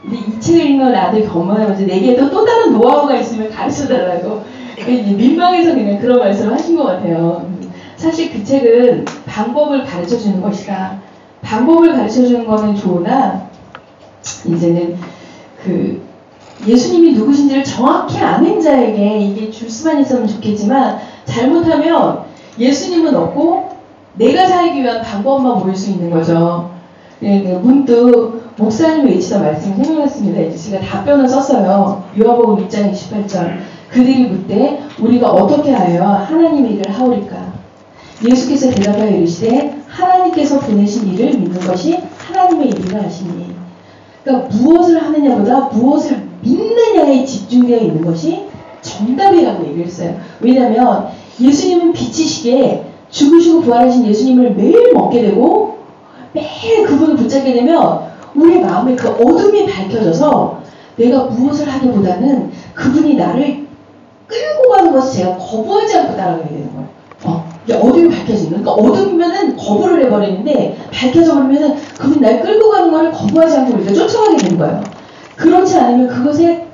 근데 이 책을 읽는 아들 경험하면서 내게도 또 다른 노하우가 있으면 가르쳐달라고 이제 민망해서 그냥 그런 말씀을 하신 것 같아요. 사실 그 책은 방법을 가르쳐주는 것이다. 방법을 가르쳐주는 거는 좋으나 이제는 그 예수님이 누구신지를 정확히 아는 자에게 이게 줄 수만 있으면 좋겠지만 잘못하면 예수님은 없고 내가 살기 위한 방법만 보일 수 있는 거죠. 문득 목사님이 외치던 말씀이 생각났습니다. 이제 제가 답변을 썼어요. 요한복음 6장 28절. 그들이 묻되 우리가 어떻게 하여 하나님의 일을 하오리까? 예수께서 대답하여 이르시되 하나님께서 보내신 일을 믿는 것이 하나님의 일이라 하시니. 그러니까 무엇을 하느냐보다 무엇을 믿느냐에 집중되어 있는 것이 정답이라고 얘기를 했어요. 왜냐하면 예수님은 빛이시기에 죽으시고 부활하신 예수님을 매일 먹게 되고 매일 그분을 붙잡게 되면 우리 마음에 그 어둠이 밝혀져서 내가 무엇을 하기보다는 그분이 나를 끌고 가는 것을 제가 거부하지 않고 따라가게 되는 거예요. 이제 어둠이 밝혀지는. 그러니까 어둠이면은 거부를 해버리는데 밝혀져 버리면은 그분이 날 끌고 가는 거를 거부하지 않고 우리가 쫓아가게 되는 거예요. 그렇지 않으면 그것에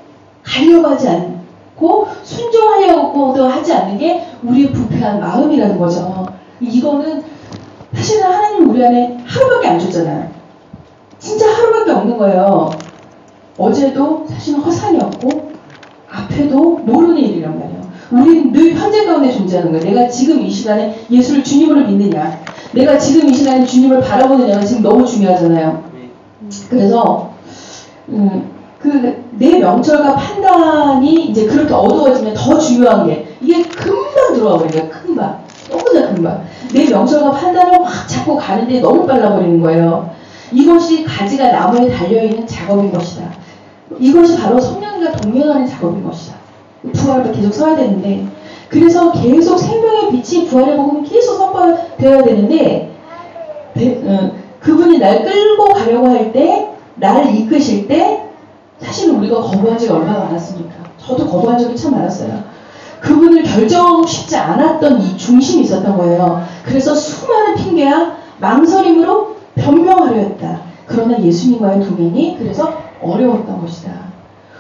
가려고 하지 않고 순종하려고도 하지 않는 게 우리의 부패한 마음이라는 거죠. 이거는 사실은 하나님 우리 안에 하루밖에 안 줬잖아요. 진짜 하루밖에 없는 거예요. 어제도 사실은 허상이었고 앞에도 모르는 일이란 말이에요. 우리는 늘 현재 가운데 존재하는 거예요. 내가 지금 이 시간에 예수를 주님으로 믿느냐, 내가 지금 이 시간에 주님을 바라보느냐가 지금 너무 중요하잖아요. 그래서 내 명철과 판단이 이제 그렇게 어두워지면 더 중요한 게 이게 금방 들어와 버려요. 금방. 너무나 금방. 내 명철과 판단을 확 잡고 가는데 너무 빨라 버리는 거예요. 이것이 가지가 나무에 달려있는 작업인 것이다. 이것이 바로 성령과 동행하는 작업인 것이다. 부활을 계속 써야 되는데, 그래서 계속 생명의 빛이 부활의 복음이 계속 선포되어야 되는데, 그분이 날 끌고 가려고 할 때, 나를 이끄실 때, 사실은 우리가 거부한 적이 얼마나 많았습니까? 저도 거부한 적이 참 많았어요. 그분을 결정 쉽지 않았던 이 중심이 있었던 거예요. 그래서 수많은 핑계와 망설임으로 변명하려 했다. 그러나 예수님과의 동행이 그래서 어려웠던 것이다.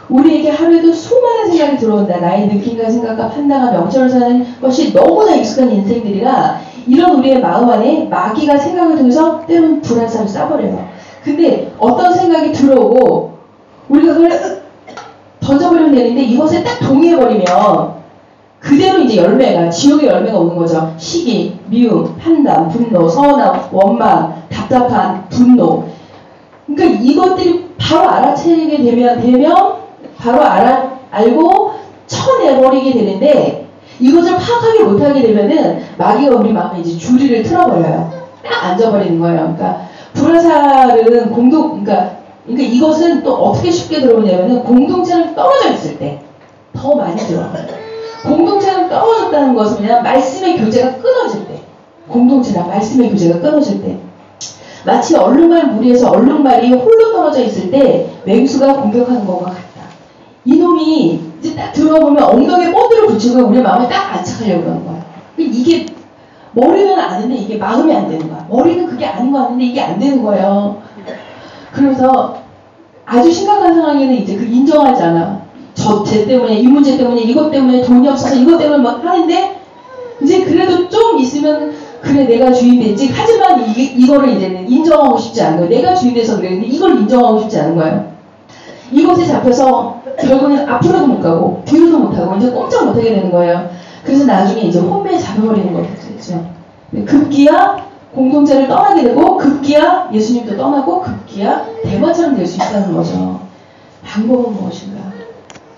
우리에게 하루에도 수많은 생각이 들어온다. 나의 느낌과 생각과 판단과 명철을 사는 것이 너무나 익숙한 인생들이라 이런 우리의 마음 안에 마귀가 생각을 통해서 때로는 불안사를 싸버려요. 근데 어떤 생각이 들어오고 우리가 그걸 던져버리면 되는데 이것에 딱 동의해버리면 그대로 이제 열매가, 지옥의 열매가 오는 거죠. 시기, 미움, 판단, 분노, 서운함, 원망, 답답한, 분노. 그러니까 이것들이 바로 알아채게 되면 바로 알고 쳐내버리게 되는데 이것을 파악하지 못하게 되면은 마귀가 우리 마음에 이제 줄이를 틀어버려요. 딱 앉아버리는 거예요. 그러니까 불화살은 그러니까 이것은 또 어떻게 쉽게 들어오냐면은 공동체랑 떨어져 있을 때 더 많이 들어와요. 공동체랑 떨어졌다는 것은 그냥 말씀의 교제가 끊어질 때, 공동체랑 말씀의 교제가 끊어질 때, 마치 얼룩말 무리에서 얼룩말이 홀로 떨어져 있을 때 맹수가 공격하는 것과 같다. 이놈이 이제 딱 들어보면 엉덩이에 본드를 붙이고 우리 마음에 딱 안착하려고 그러는 거야. 이게 머리는 아는데 이게 마음이 안 되는 거야. 머리는 그게 아닌 거 아는데 이게 안 되는 거예요. 그러면서 아주 심각한 상황에는 이제 그 인정하지 않아. 쟤 때문에, 이 문제 때문에, 이것 때문에, 돈이 없어서 이것 때문에 막 하는데 이제 그래도 좀 있으면 그래 내가 주인 됐지. 하지만 이거를 이제는 인정하고 싶지 않은 거예요. 내가 주인 돼서 그랬는데 이걸 인정하고 싶지 않은 거예요. 이것에 잡혀서 결국은 앞으로도 못 가고 뒤로도 못 하고 이제 꼼짝 못 하게 되는 거예요. 그래서 나중에 이제 혼매에 잡혀버리는 거겠죠. 급기야 공동체를 떠나게 되고 급기야 예수님도 떠나고 급기야 대마처럼 될 수 있다는 거죠. 방법은 무엇인가?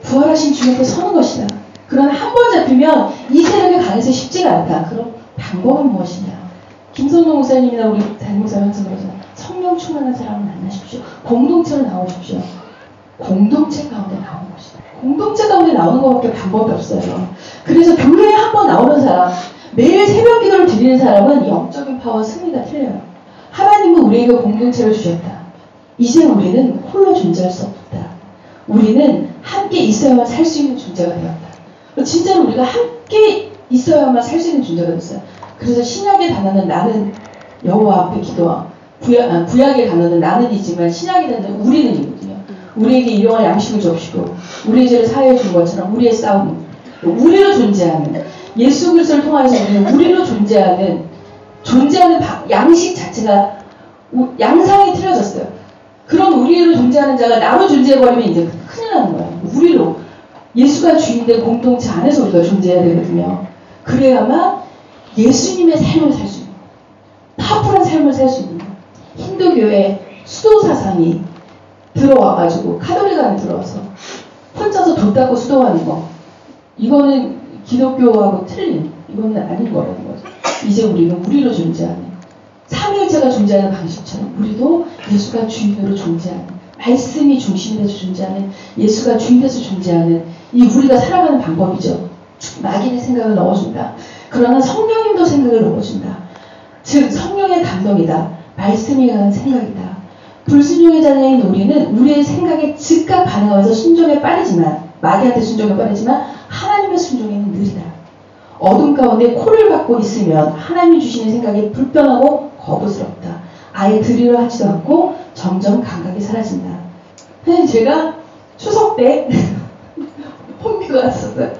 부활하신 주 앞에 서는 것이다. 그러나 한 번 잡히면 이 세력에 강해서 쉽지가 않다. 그럼 방법은 무엇이냐? 김선호 목사님이나 우리 담임목사님 항상 그러잖아요. 성령 충만한 사람을 만나십시오. 공동체로 나오십시오. 공동체 가운데 나오는 것이다. 공동체 가운데 나오는 것밖에 방법이 없어요. 그래서 교회에 한번 나오는 사람, 매일 새벽 기도를 드리는 사람은 영적인 파워 승리가 틀려요. 하나님은 우리에게 공동체를 주셨다. 이제 우리는 홀로 존재할 수 없다. 우리는 함께 있어야만 살 수 있는 존재가 되었다. 진짜로 우리가 함께 있어야만 살 수 있는 존재가 됐어요. 그래서 신약의 단어는 나는 여호와 앞에 기도하, 구약의 단어는 나는이지만 신약의 단어는 우리는이거든요. 우리에게 일용할 양식을 주옵시고 우리의 죄를 사해해 준 것처럼 우리의 싸움, 우리로 존재하는, 예수 그리스도를 통해서 우리는 우리로 존재하는 양식 자체가 양상이 틀려졌어요. 그런 우리로 존재하는 자가 나로 존재해버리면 이제 큰일 나는 거예요. 우리로. 예수가 주인된 공동체 안에서 우리가 존재해야 되거든요. 그래야만 예수님의 삶을 살 수 있는 거예요. 파풀한 삶을 살 수 있는 거예요. 힌두교의 수도 사상이 들어와가지고 카톨릭 안에 들어와서 혼자서 돈 닦고 수도하는 거, 이거는 기독교하고 틀린, 이거는 아닌 거라는 거죠. 이제 우리는 우리로 존재하는, 삼위일체가 존재하는 방식처럼 우리도 예수가 주인으로 존재하는, 말씀이 중심이 돼서 존재하는, 예수가 주인 돼서 존재하는 이 우리가 살아가는 방법이죠. 마귀의 생각을 넣어준다. 그러나 성령님도 생각을 넣어준다. 즉 성령의 감동이다. 말씀이 가는 생각이다. 불순종의 자녀인 우리는 우리의 생각에 즉각 반응하면서 순종에 빠르지만, 마귀한테 순종에 빠르지만 하나님의 순종에는 느리다. 어둠 가운데 코를 박고 있으면 하나님이 주시는 생각이 불편하고 거부스럽다. 아예 들으려 하지도 않고 점점 감각이 사라진다. 제가 추석 때 홈비가 왔었어요.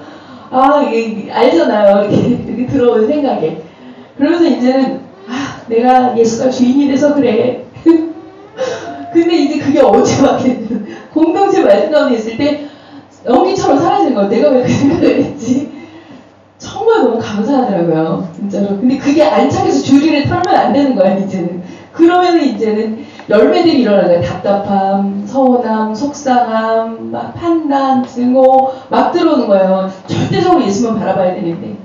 이게 알잖아요. 이렇게 들어오는 생각에. 그러면서 이제는 내가 예수가 주인이 돼서 그래. 근데 이제 그게 어제 막 공동체 말씀 가운데 있을 때 연기처럼 사라진 거예요. 내가 왜 그 생각을 했지? 정말 너무 감사하더라고요. 진짜로. 근데 그게 안착해서 주리를 털면 안 되는 거야, 이제는. 그러면은 이제는 열매들이 일어나는 거예요. 답답함, 서운함, 속상함, 막 판단, 증오, 막 들어오는 거예요. 절대적으로 예수만 바라봐야 되는데.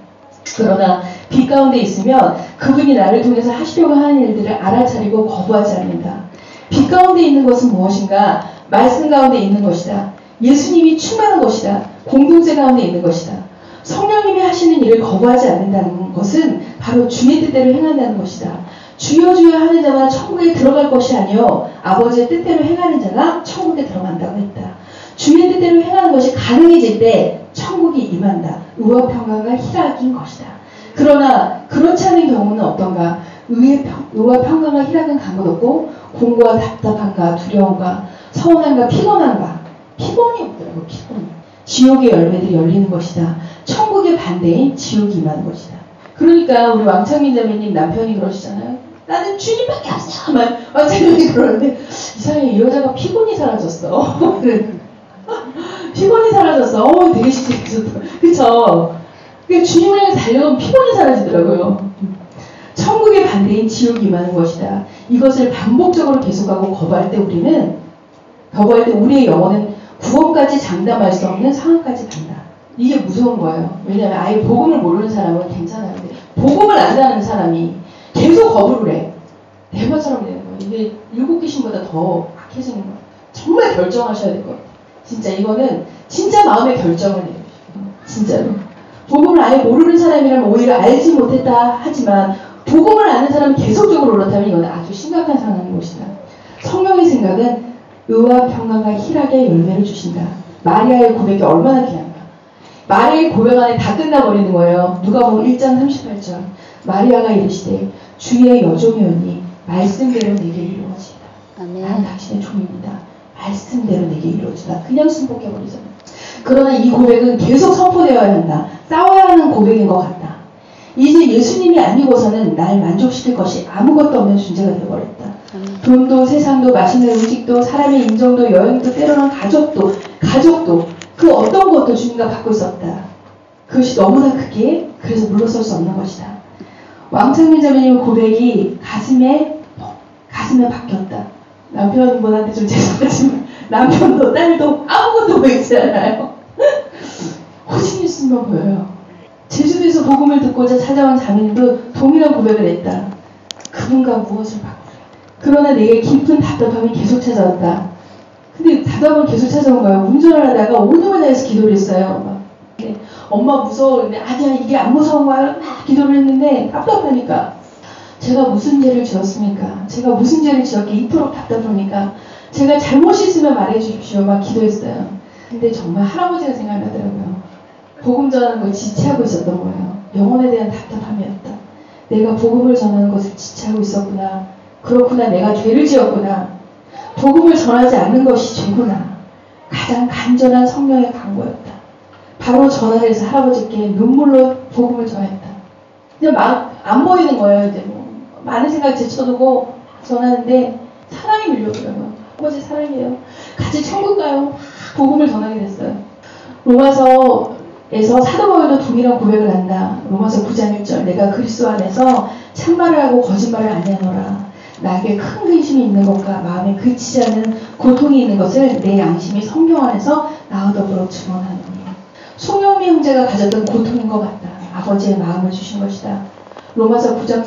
그러나 빛 가운데 있으면 그분이 나를 통해서 하시려고 하는 일들을 알아차리고 거부하지 않는다. 빛 가운데 있는 것은 무엇인가? 말씀 가운데 있는 것이다. 예수님이 충만한 것이다. 공동체 가운데 있는 것이다. 성령님이 하시는 일을 거부하지 않는다는 것은 바로 주의 뜻대로 행한다는 것이다. 주여 주여 하는 자만 천국에 들어갈 것이 아니요 아버지의 뜻대로 행하는 자가 천국에 들어간다고 했다. 주의 뜻대로 행하는 것이 가능해질 때 천국이 임한다. 의와 평강과 희락인 것이다. 그러나 그렇지 않은 경우는 어떤가? 의와 평강과 희락은 간 것 없고 공고와 답답함과 두려움과 서운함과 피곤함과 피곤이 없더라고. 피곤. 지옥의 열매들이 열리는 것이다. 천국의 반대인 지옥이 임하는 것이다. 그러니까 우리 왕창민 자매님 남편이 그러시잖아요. 나는 주님밖에 없어. 왕창민이 그러는데 이상하게 이 여자가 피곤이 사라졌어. 피곤이 사라졌어. 되게 좋다. 그쵸? 주님을 향해 달려가면 피곤이 사라지더라고요. 천국의 반대인 지옥이 임하는 것이다. 이것을 반복적으로 계속하고 거부할 때 우리의 영혼은 구원까지 장담할 수 없는 상황까지 간다. 이게 무서운 거예요. 왜냐하면 아예 복음을 모르는 사람은 괜찮아요. 복음을 안다는 사람이 계속 거부를 해. 대마처럼 되는 거예요. 이게 일곱 귀신보다 더 악해지는 거예요. 정말 결정하셔야 될 것 같아요. 진짜 이거는 진짜 마음의 결정을 해요. 진짜로. 복음을 아예 모르는 사람이라면 오히려 알지 못했다 하지만 복음을 아는 사람이 계속적으로 그렇다면 이건 아주 심각한 상황인 것이다. 성령의 생각은 의와 평강과 희락의 열매를 주신다. 마리아의 고백이 얼마나 귀한가. 마리아의 고백 안에 다 끝나버리는 거예요. 누가복음 1장 38절. 마리아가 이르시되 주의 여종이오니 말씀대로 내게 이루어지다. 나는 당신의 종입니다. 말씀대로 내게 이루어지다. 그냥 순복해버리잖아요. 그러나 이 고백은 계속 선포되어야 한다. 싸워야 하는 고백인 것 같다. 이제 예수님이 아니고서는 날 만족시킬 것이 아무것도 없는 존재가 되어버렸다. 돈도 세상도 맛있는 음식도 사람의 인정도 여행도 때로는 가족도 그 어떤 것도 주님과 받고 있었다. 그것이 너무나 크기에 그래서 물러설 수 없는 것이다. 왕창민 자매님의 고백이 가슴에 박혔다. 남편분한테 좀 죄송하지만 남편도 딸도 아무것도 보이지 않아요. 오직 예수님만 보여요. 제주도에서 복음을 듣고자 찾아온 자매님도 동일한 고백을 했다. 그분과 무엇을 바꾸랴. 그러나 내게 깊은 답답함이 계속 찾아왔다. 근데 답답함이 계속 찾아온 거예요. 운전을 하다가 오늘만에서 기도를 했어요. 막. 근데 엄마 무서워. 근데 아니야 이게 안 무서운 거야. 막 기도를 했는데 답답하니까 제가 무슨 죄를 지었습니까? 제가 무슨 죄를 지었기에 이토록 답답합니까? 제가 잘못이 있으면 말해 주십시오. 막 기도했어요. 근데 정말 할아버지가 생각나더라고요. 복음 전하는 걸 지체하고 있었던 거예요. 영혼에 대한 답답함이었다. 내가 복음을 전하는 것을 지체하고 있었구나. 그렇구나. 내가 죄를 지었구나. 복음을 전하지 않는 것이 죄구나. 가장 간절한 성령의 강구였다. 바로 전화를 해서 할아버지께 눈물로 복음을 전했다. 이제 막 안 보이는 거예요. 이제 뭐 많은 생각 제쳐두고 전하는데 사랑이 밀려오더라고요. 아버지 사랑해요. 같이 천국 가요. 복음을 전하게 됐어요. 로마서에서 사도 바울도 동일한 고백을 한다. 로마서 9장 1절 내가 그리스도 안에서 참말을 하고 거짓말을 아니하노라. 나에게 큰 근심이 있는 것과 마음에 그치지 않는 고통이 있는 것을 내 양심이 성경 안에서 나와 더불어 증언하노니. 송영미 형제가 가졌던 고통인 것 같다. 아버지의 마음을 주신 것이다. 로마서 9장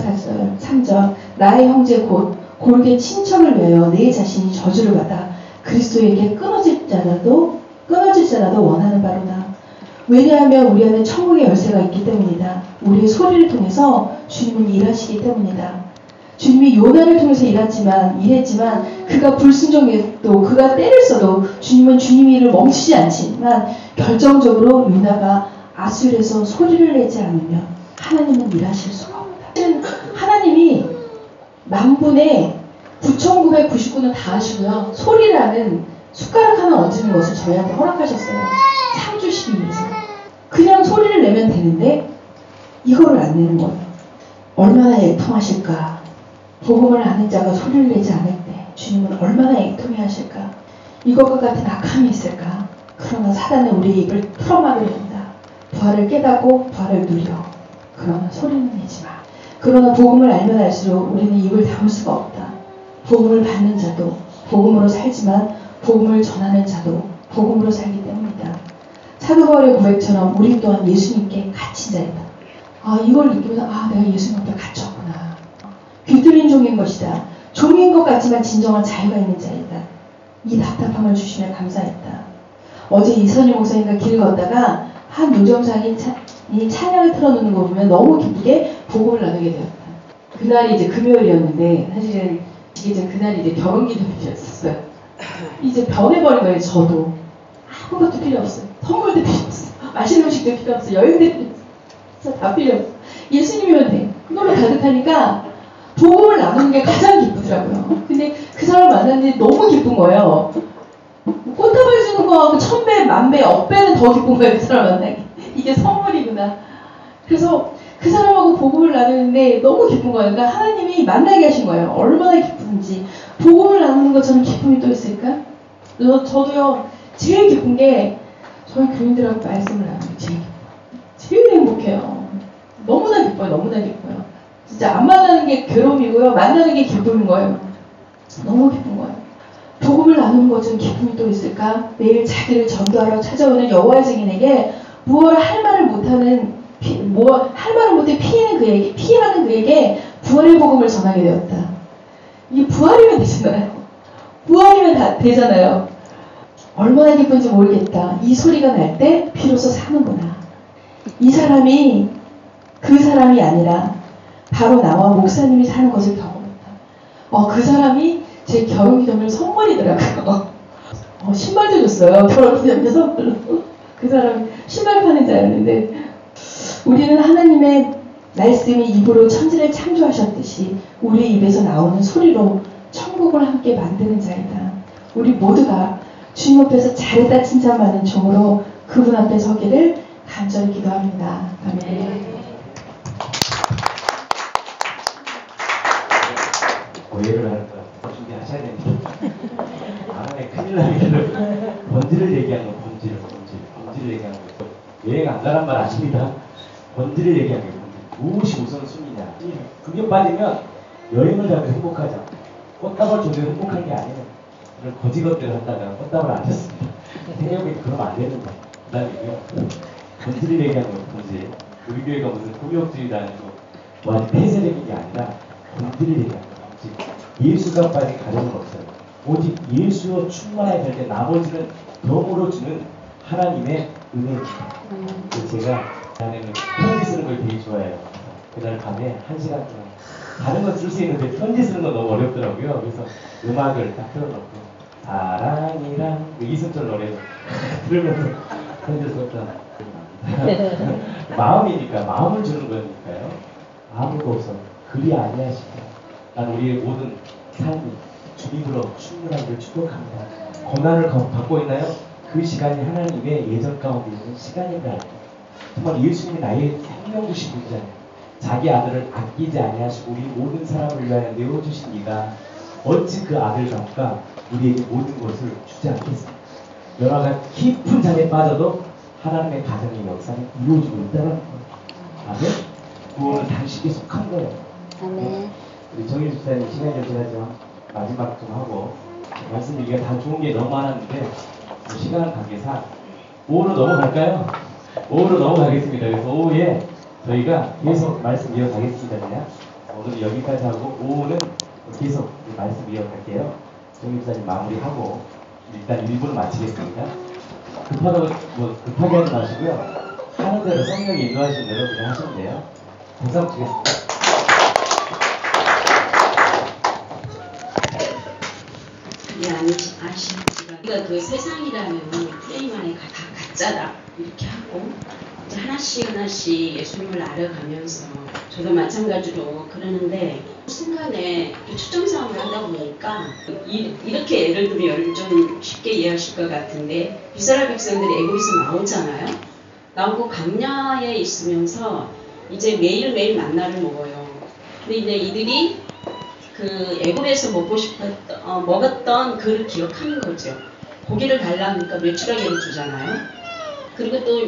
3절 나의 형제 곧 고르게 친척을 위하여 내 자신이 저주를 받아 그리스도에게 끊어질 자라도 원하는 바로다. 왜냐하면 우리 안에 천국의 열쇠가 있기 때문이다. 우리의 소리를 통해서 주님은 일하시기 때문이다. 주님이 요나를 통해서 일했지만 그가 불순종했도 그가 때를 써도 주님은 주님의 일을 멈추지 않지만 결정적으로 요나가 아수르에서 소리를 내지 않으면 하나님은 일하실 수가 없다. 하나님이 만분의 9,999는 다 하시고요. 소리라는 숟가락 하나 얹는 것을 저희한테 허락하셨어요. 상 주시기 위해서. 그냥 소리를 내면 되는데 이거를 안 내는 거예요. 얼마나 애통하실까. 복음을 아는 자가 소리를 내지 않을 때 주님은 얼마나 애통해 하실까. 이것과 같은 악함이 있을까. 그러나 사단은 우리의 입을 풀어막으려 한다. 부활을 깨닫고 부활을 누려. 그러나 소리는 내지 마. 그러나 복음을 알면 알수록 우리는 입을 다물 수가 없다. 복음을 받는 자도 복음으로 살지만 복음을 전하는 자도 복음으로 살기 때문이다. 사도 바울의 고백처럼 우리 또한 예수님께 갇힌 자이다. 이걸 느끼면서 내가 예수님 앞에 갇혔구나. 귀뚫린 종인 것이다. 종인 것 같지만 진정한 자유가 있는 자이다. 이 답답함을 주시며 감사했다. 어제 이선희 목사님과 길을 걷다가 한 노점상이 찬양을 틀어놓는 거 보면 너무 기쁘게 복음을 나누게 되었다. 그날이 이제 금요일이었는데 사실은 이제 그날이 이제 결혼 기념일이었어요. 이제 변해버린 거예요. 저도 아무것도 필요 없어요. 선물도 필요 없어요. 맛있는 음식도 필요 없어요. 여행도 필요 없어요. 다 필요 없어요. 예수님이면 돼. 그걸로 가득하니까 복음을 나누는 게 가장 기쁘더라고요. 근데 그 사람을 만났는데 너무 기쁜 거예요. 꽃다발 주는 거하고 1000배, 10,000배, 억배는 더 기쁜 거예요. 그 사람 만나기. 이게 선물이구나. 그래서 그 사람하고 복음을 나누는데 너무 기쁜 거예요. 그러니까 하나님이 만나게 하신 거예요. 얼마나 기쁜지. 복음을 나누는 것처럼 기쁨이 또 있을까? 저도요, 제일 기쁜 게 저희 교인들하고 말씀을 나누는 게 제일 행복해요. 너무나 기뻐요. 너무나 기뻐요. 진짜 안 만나는 게 괴로움이고요. 만나는 게 기쁨인 거예요. 너무 기쁜 거예요. 복음을 나누는 것처럼 기쁨이 또 있을까? 매일 자기를 전도하러 찾아오는 여호와의 증인에게 무엇을 할 말을 못하는 할 말을 못해 피하는 그에게 부활의 복음을 전하게 되었다. 이게 부활이면 되잖아요. 부활이면 다 되잖아요. 얼마나 기쁜지 모르겠다. 이 소리가 날 때 비로소 사는구나. 이 사람이 그 사람이 아니라 바로 나와 목사님이 사는 것을 경험했다. 그 사람이 제 결혼기념일 선물이더라고요. 신발도 줬어요. 결혼기념일 선물로. 그 사람이 신발 파는 자였는데 우리는 하나님의 말씀이 입으로 천지를 창조하셨듯이 우리 입에서 나오는 소리로 천국을 함께 만드는 자이다. 우리 모두가 주님 앞에서 잘했다 칭찬받는 종으로 그분 앞에 서기를 간절히 기도합니다. 아멘. 오해를 하는 거 준비하셔야 됩니다. 다음에 큰일 나기를 본질을 얘기하는 거, 본질을 얘기하는 거. 여행 안 가란 말 아십니다. 본질을 얘기하는 거. 무엇이 우선순위냐. 그게 빠지면 여행을 가도 행복하자. 꽃다발 줘도 행복한 게 아니에요. 이런 거지 것들을 한다면 꽃다발 안 줬습니다. 생각보니 그러면 안 되는 거예요. 그 다음에 본질을 얘기하는 거, 본질. 우리 교회가 무슨 공역주의다, 뭐 아주 폐쇄적인 게 아니라 건드리는 거예요. 예수가 빠진 가정은 없어요. 오직 예수로 충만하게 될 때 나머지는 덤으로 주는 하나님의 은혜입니다. 그래서 제가 나는 편지 쓰는 걸 되게 좋아해요. 그날 밤에 1시간 동안 다른 건 쓸 수 있는데 편지 쓰는 건 너무 어렵더라고요. 그래서 음악을 딱 틀어놓고 사랑이란 이승철 노래 들으면서 편지를 썼다. 마음이니까 마음을 주는 거니까요. 아무도 없어 그리 아니하시고 난 우리의 모든 삶이 주님으로 충분하기를 축복합니다. 고난을 받고 있나요? 그 시간이 하나님의 예정 가운데 있는 시간인가. 정말 예수님이 나의 생명 주신 분이잖아요. 자기 아들을 아끼지 아니하시고 우리 모든 사람을 위하여 내어주신 이가 어찌 그 아들과 우리에게 모든 것을 주지 않겠습니까? 여러 가지 깊은 잠에 빠져도 하나님의 가정의 역사는 이루어지고 있다는 거예요. 아멘? 구원은 당신께 속한 거예요. 아멘. 우리 정일 집사님 시간이 좀 지나지만 마지막 좀 하고 말씀 얘기가 다 좋은 게 너무 많았는데 시간 관계상 오후로 넘어갈까요? 오후로 넘어가겠습니다. 그래서 오후에 저희가 계속 말씀 이어가겠습니다. 그냥 오늘 여기까지 하고 오후는 계속 말씀 이어갈게요. 정일 집사님 마무리하고 일단 1부를 마치겠습니다. 급하게 하지 마시고요. 하는 대로 성령이 인도하시는 대로 그냥 하시면 돼요. 감사 드리겠습니다. 아시는지가 우리가 그 세상이라는 프레임 안에 다 가짜다 이렇게 하고 이제 하나씩 예수님을 알아가면서 저도 마찬가지로 그러는데 순간에 초점상을 하다 보니까 이렇게 예를 들면 좀 쉽게 이해하실 것 같은데 이스라엘 백성들이 애굽에서 나오잖아요. 나오고 광야에 있으면서 이제 매일매일 만나를 먹어요. 근데 이제 이들이 그 애굽에서 먹었던 그를 기억하는 거죠. 고기를 달라니까 메추라기를 주잖아요. 그리고 또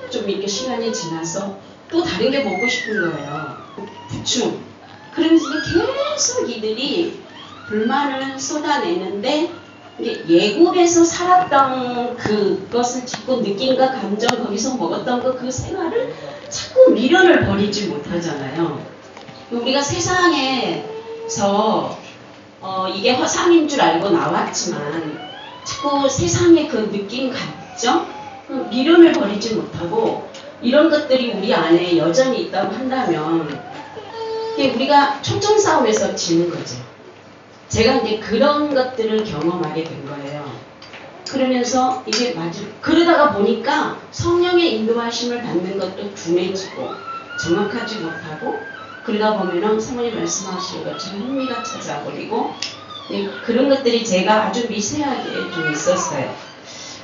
좀 이렇게 시간이 지나서 또 다른 게 먹고 싶은 거예요. 부추. 그러면서 계속 이들이 불만을 쏟아내는데 예굽에서 살았던 그것을 자꾸 느낌과 감정 거기서 먹었던 그 생활을 자꾸 미련을 버리지 못하잖아요. 우리가 세상에서 이게 허상인 줄 알고 나왔지만 자꾸 세상의 그 느낌 감정 미련을 버리지 못하고 이런 것들이 우리 안에 여전히 있다고 한다면 우리가 초점 싸움에서 지는 거죠. 제가 이제 그런 것들을 경험하게 된 거예요. 그러면서 이게 그러다가 보니까 성령의 인도하심을 받는 것도 둔해지고 정확하지 못하고 그러다 보면은 성령이 말씀하시는 것처럼 흥미가 찾아버리고 그런 것들이 제가 아주 미세하게 좀 있었어요.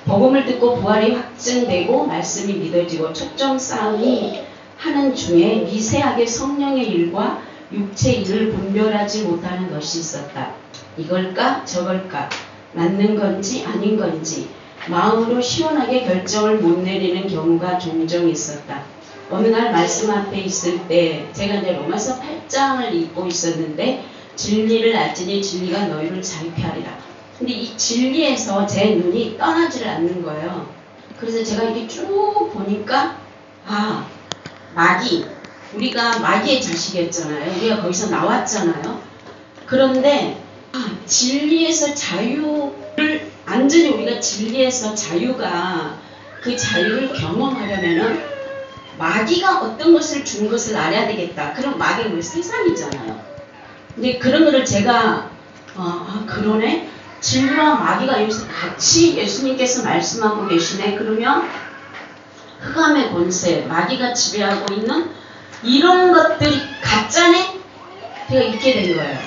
복음을 듣고 부활이 확증되고 말씀이 믿어지고 초점 싸움이 하는 중에 미세하게 성령의 일과 육체의 일을 분별하지 못하는 것이 있었다. 이걸까 저걸까 맞는 건지 아닌 건지 마음으로 시원하게 결정을 못 내리는 경우가 종종 있었다. 어느 날 말씀 앞에 있을 때 제가 이제 로마서 8장을 읽고 있었는데 진리를 알지니 진리가 너희를 자유케 하리라. 근데 이 진리에서 제 눈이 떠나지를 않는 거예요. 그래서 제가 이렇게 쭉 보니까 마귀, 우리가 마귀의 자식이었잖아요. 우리가 거기서 나왔잖아요. 그런데 진리에서 자유를 완전히 우리가 진리에서 자유가 그 자유를 경험하려면은 마귀가 어떤 것을 준 것을 알아야 되겠다. 그럼 마귀가 왜 세상이잖아요. 근데 그런 거를 제가 그러네. 진리와 마귀가 여기서 같이 예수님께서 말씀하고 계시네. 그러면 흑암의 권세, 마귀가 지배하고 있는 이런 것들이 가짜네? 제가 읽게 된 거예요.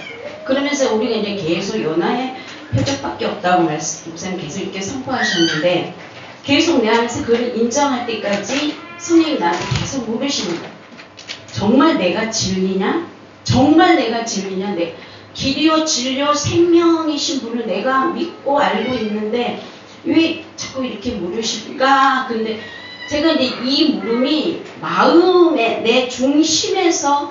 그러면서 우리가 이제 계속 요나의 표적밖에 없다고 목사님 계속 이렇게 선포하셨는데 계속 내 안에서 그걸 인정할 때까지 성령이 나한테 계속 물으시는 거예요. 정말 내가 진리냐? 정말 내가 진리냐? 길이요 진리요 생명이신 분을 내가 믿고 알고 있는데 왜 자꾸 이렇게 물으실까? 근데 제가 이제 이 물음이 마음의 내 중심에서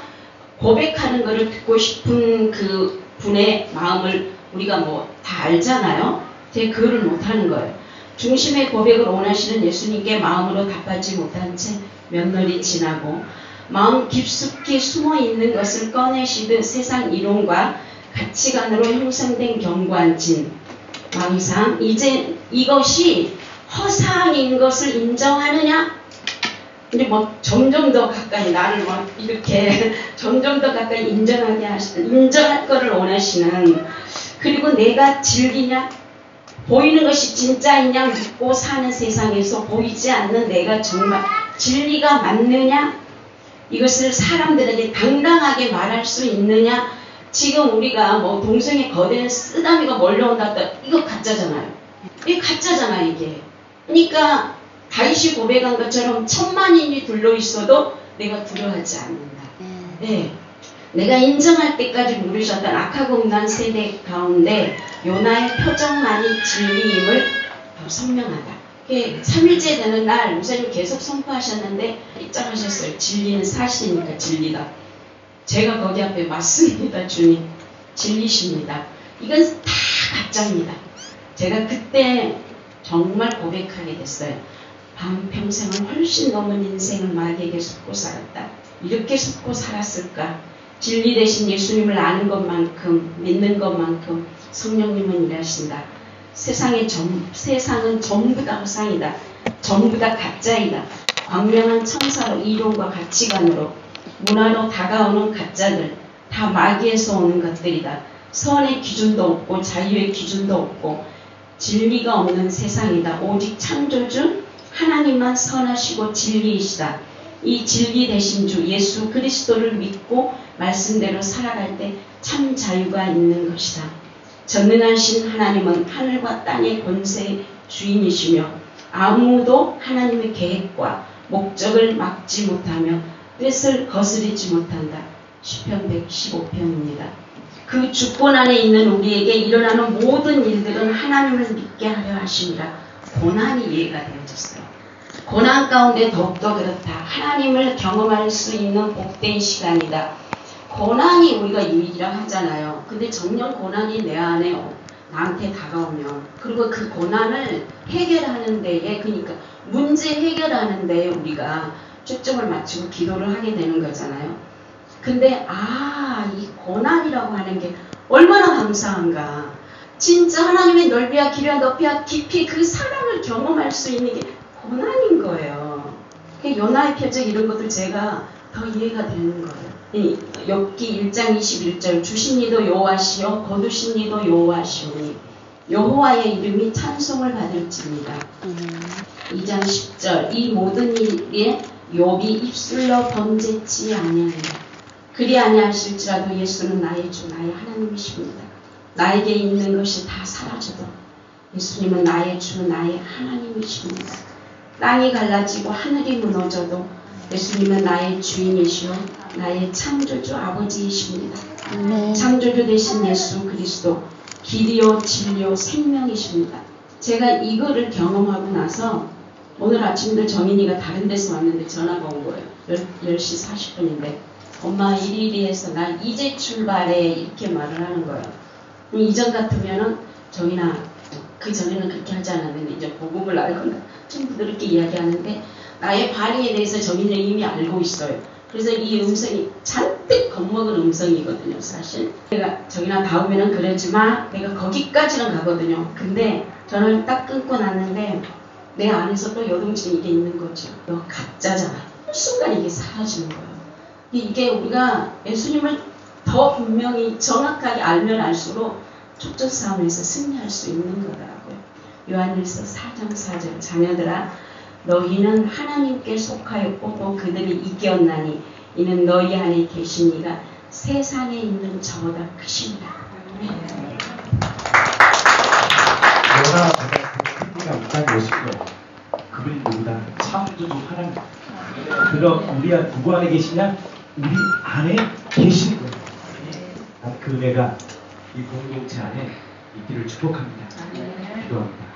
고백하는 것을 듣고 싶은 그 분의 마음을 우리가 뭐 다 알잖아요. 제가 그거를 못하는 거예요. 중심의 고백을 원하시는 예수님께 마음으로 답하지 못한 채 몇 날이 지나고 마음 깊숙이 숨어 있는 것을 꺼내시듯 세상 이론과 가치관으로 형성된 견고한 진, 망상, 이제 이것이 허상인 것을 인정하느냐? 이제 뭐 점점 더 가까이 나를 막 이렇게 점점 더 가까이 인정할 거를 원하시는, 그리고 내가 즐기냐? 보이는 것이 진짜이냐 믿고 사는 세상에서 보이지 않는 내가 정말 진리가 맞느냐? 이것을 사람들에게 당당하게 말할 수 있느냐? 지금 우리가 뭐 동성애 거대한 쓰나미가 몰려온다, 이거 가짜잖아요. 이게 가짜잖아 이게. 그러니까 다윗이 고백한 것처럼 1000만인이 둘러있어도 내가 두려워하지 않는다. 네. 내가 인정할 때까지 모르셨던 악하고 음란 세대 가운데 요나의 표정만이 진리임을 더 선명하다. 3일째 되는 날 목사님 계속 선포하셨는데 입장하셨어요. 진리는 사실이니까 진리다. 제가 거기 앞에 맞습니다. 주님. 진리십니다. 이건 다 가짜입니다. 제가 그때 정말 고백하게 됐어요. 반평생을 훨씬 넘은 인생을 마귀에게 속고 살았다. 이렇게 속고 살았을까? 진리 대신 예수님을 아는 것만큼, 믿는 것만큼 성령님은 일하신다. 세상은 전부 다 허상이다. 전부 다 가짜이다. 광명한 청사로, 이론과 가치관으로, 문화로 다가오는 가짜들, 다 마귀에서 오는 것들이다. 선의 기준도 없고 자유의 기준도 없고 진리가 없는 세상이다. 오직 창조주 하나님만 선하시고 진리이시다. 이 진리 되신 주 예수 그리스도를 믿고 말씀대로 살아갈 때 참 자유가 있는 것이다. 전능하신 하나님은 하늘과 땅의 권세의 주인이시며 아무도 하나님의 계획과 목적을 막지 못하며 뜻을 거스르지 못한다. 시편 115편입니다. 그 주권 안에 있는 우리에게 일어나는 모든 일들은 하나님을 믿게 하려 하심이라. 고난이 이해가 되어졌어요. 고난 가운데 더욱더 그렇다. 하나님을 경험할 수 있는 복된 시간이다. 고난이 우리가 유익이라 하잖아요. 근데 정녕 고난이 내 안에 나한테 다가오면, 그리고 그 고난을 해결하는 데에, 그러니까 문제 해결하는 데에 우리가 초점을 맞추고 기도를 하게 되는 거잖아요. 근데 이 고난이라고 하는 게 얼마나 감사한가. 진짜 하나님의 넓이와 길이와 높이와 깊이 그 사랑을 경험할 수 있는 게 고난인 거예요. 요나의 표적 이런 것들 제가 더 이해가 되는 거예요. 욥기 1장 21절 주신 이도 여호와시요 거두신 이도 여호와시오니 여호와의 이름이 찬송을 받을지니라. 2장 10절 이 모든 일에 욥이 입술로 번제치 아니하리라. 그리 아니하실지라도 예수는 나의 주 나의 하나님이십니다. 나에게 있는 것이 다 사라져도 예수님은 나의 주 나의 하나님이십니다. 땅이 갈라지고 하늘이 무너져도 예수님은 나의 주인이시오 나의 창조주 아버지이십니다. 창조주 되신 예수 그리스도 길이요 진리요 생명이십니다. 제가 이거를 경험하고 나서 오늘 아침도 정인이가 다른 데서 왔는데 전화가 온 거예요. 10시 40분인데 엄마 이리이리해서 나 이제 출발해 이렇게 말을 하는 거예요. 이전 같으면은 정인아 그 전에는 그렇게 하지 않았는데 이제 복음을 알고 좀 부드럽게 이야기하는데 나의 반응에 대해서 정인이는 이미 알고 있어요. 그래서 이 음성이 잔뜩 겁먹은 음성이거든요. 사실 내가 정인아 다음에는 그러지 마 내가 거기까지는 가거든요. 근데 전화를 딱 끊고 났는데 내 안에서 또 요동치는 이게 있는 거죠. 너 가짜잖아. 순간 이게 사라지는 거예요. 이게 우리가 예수님을 더 분명히 정확하게 알면 알수록 촉적 싸움에서 승리할 수 있는 거더라고요. 요한일서 4장 4절 자녀들아 너희는 하나님께 속하였고 또 그들이 이겼나니 이는 너희 안에 계신 이가 세상에 있는 저보다 크십니다. 내가 크기가 못한 것이고 그분이 누구다? 창조주 하나님. 그럼 우리 누구 안에 계시냐? 우리 안에 계시는 거예요. 그 은혜가 이 공동체 안에 있기를 축복합니다. 기도합니다.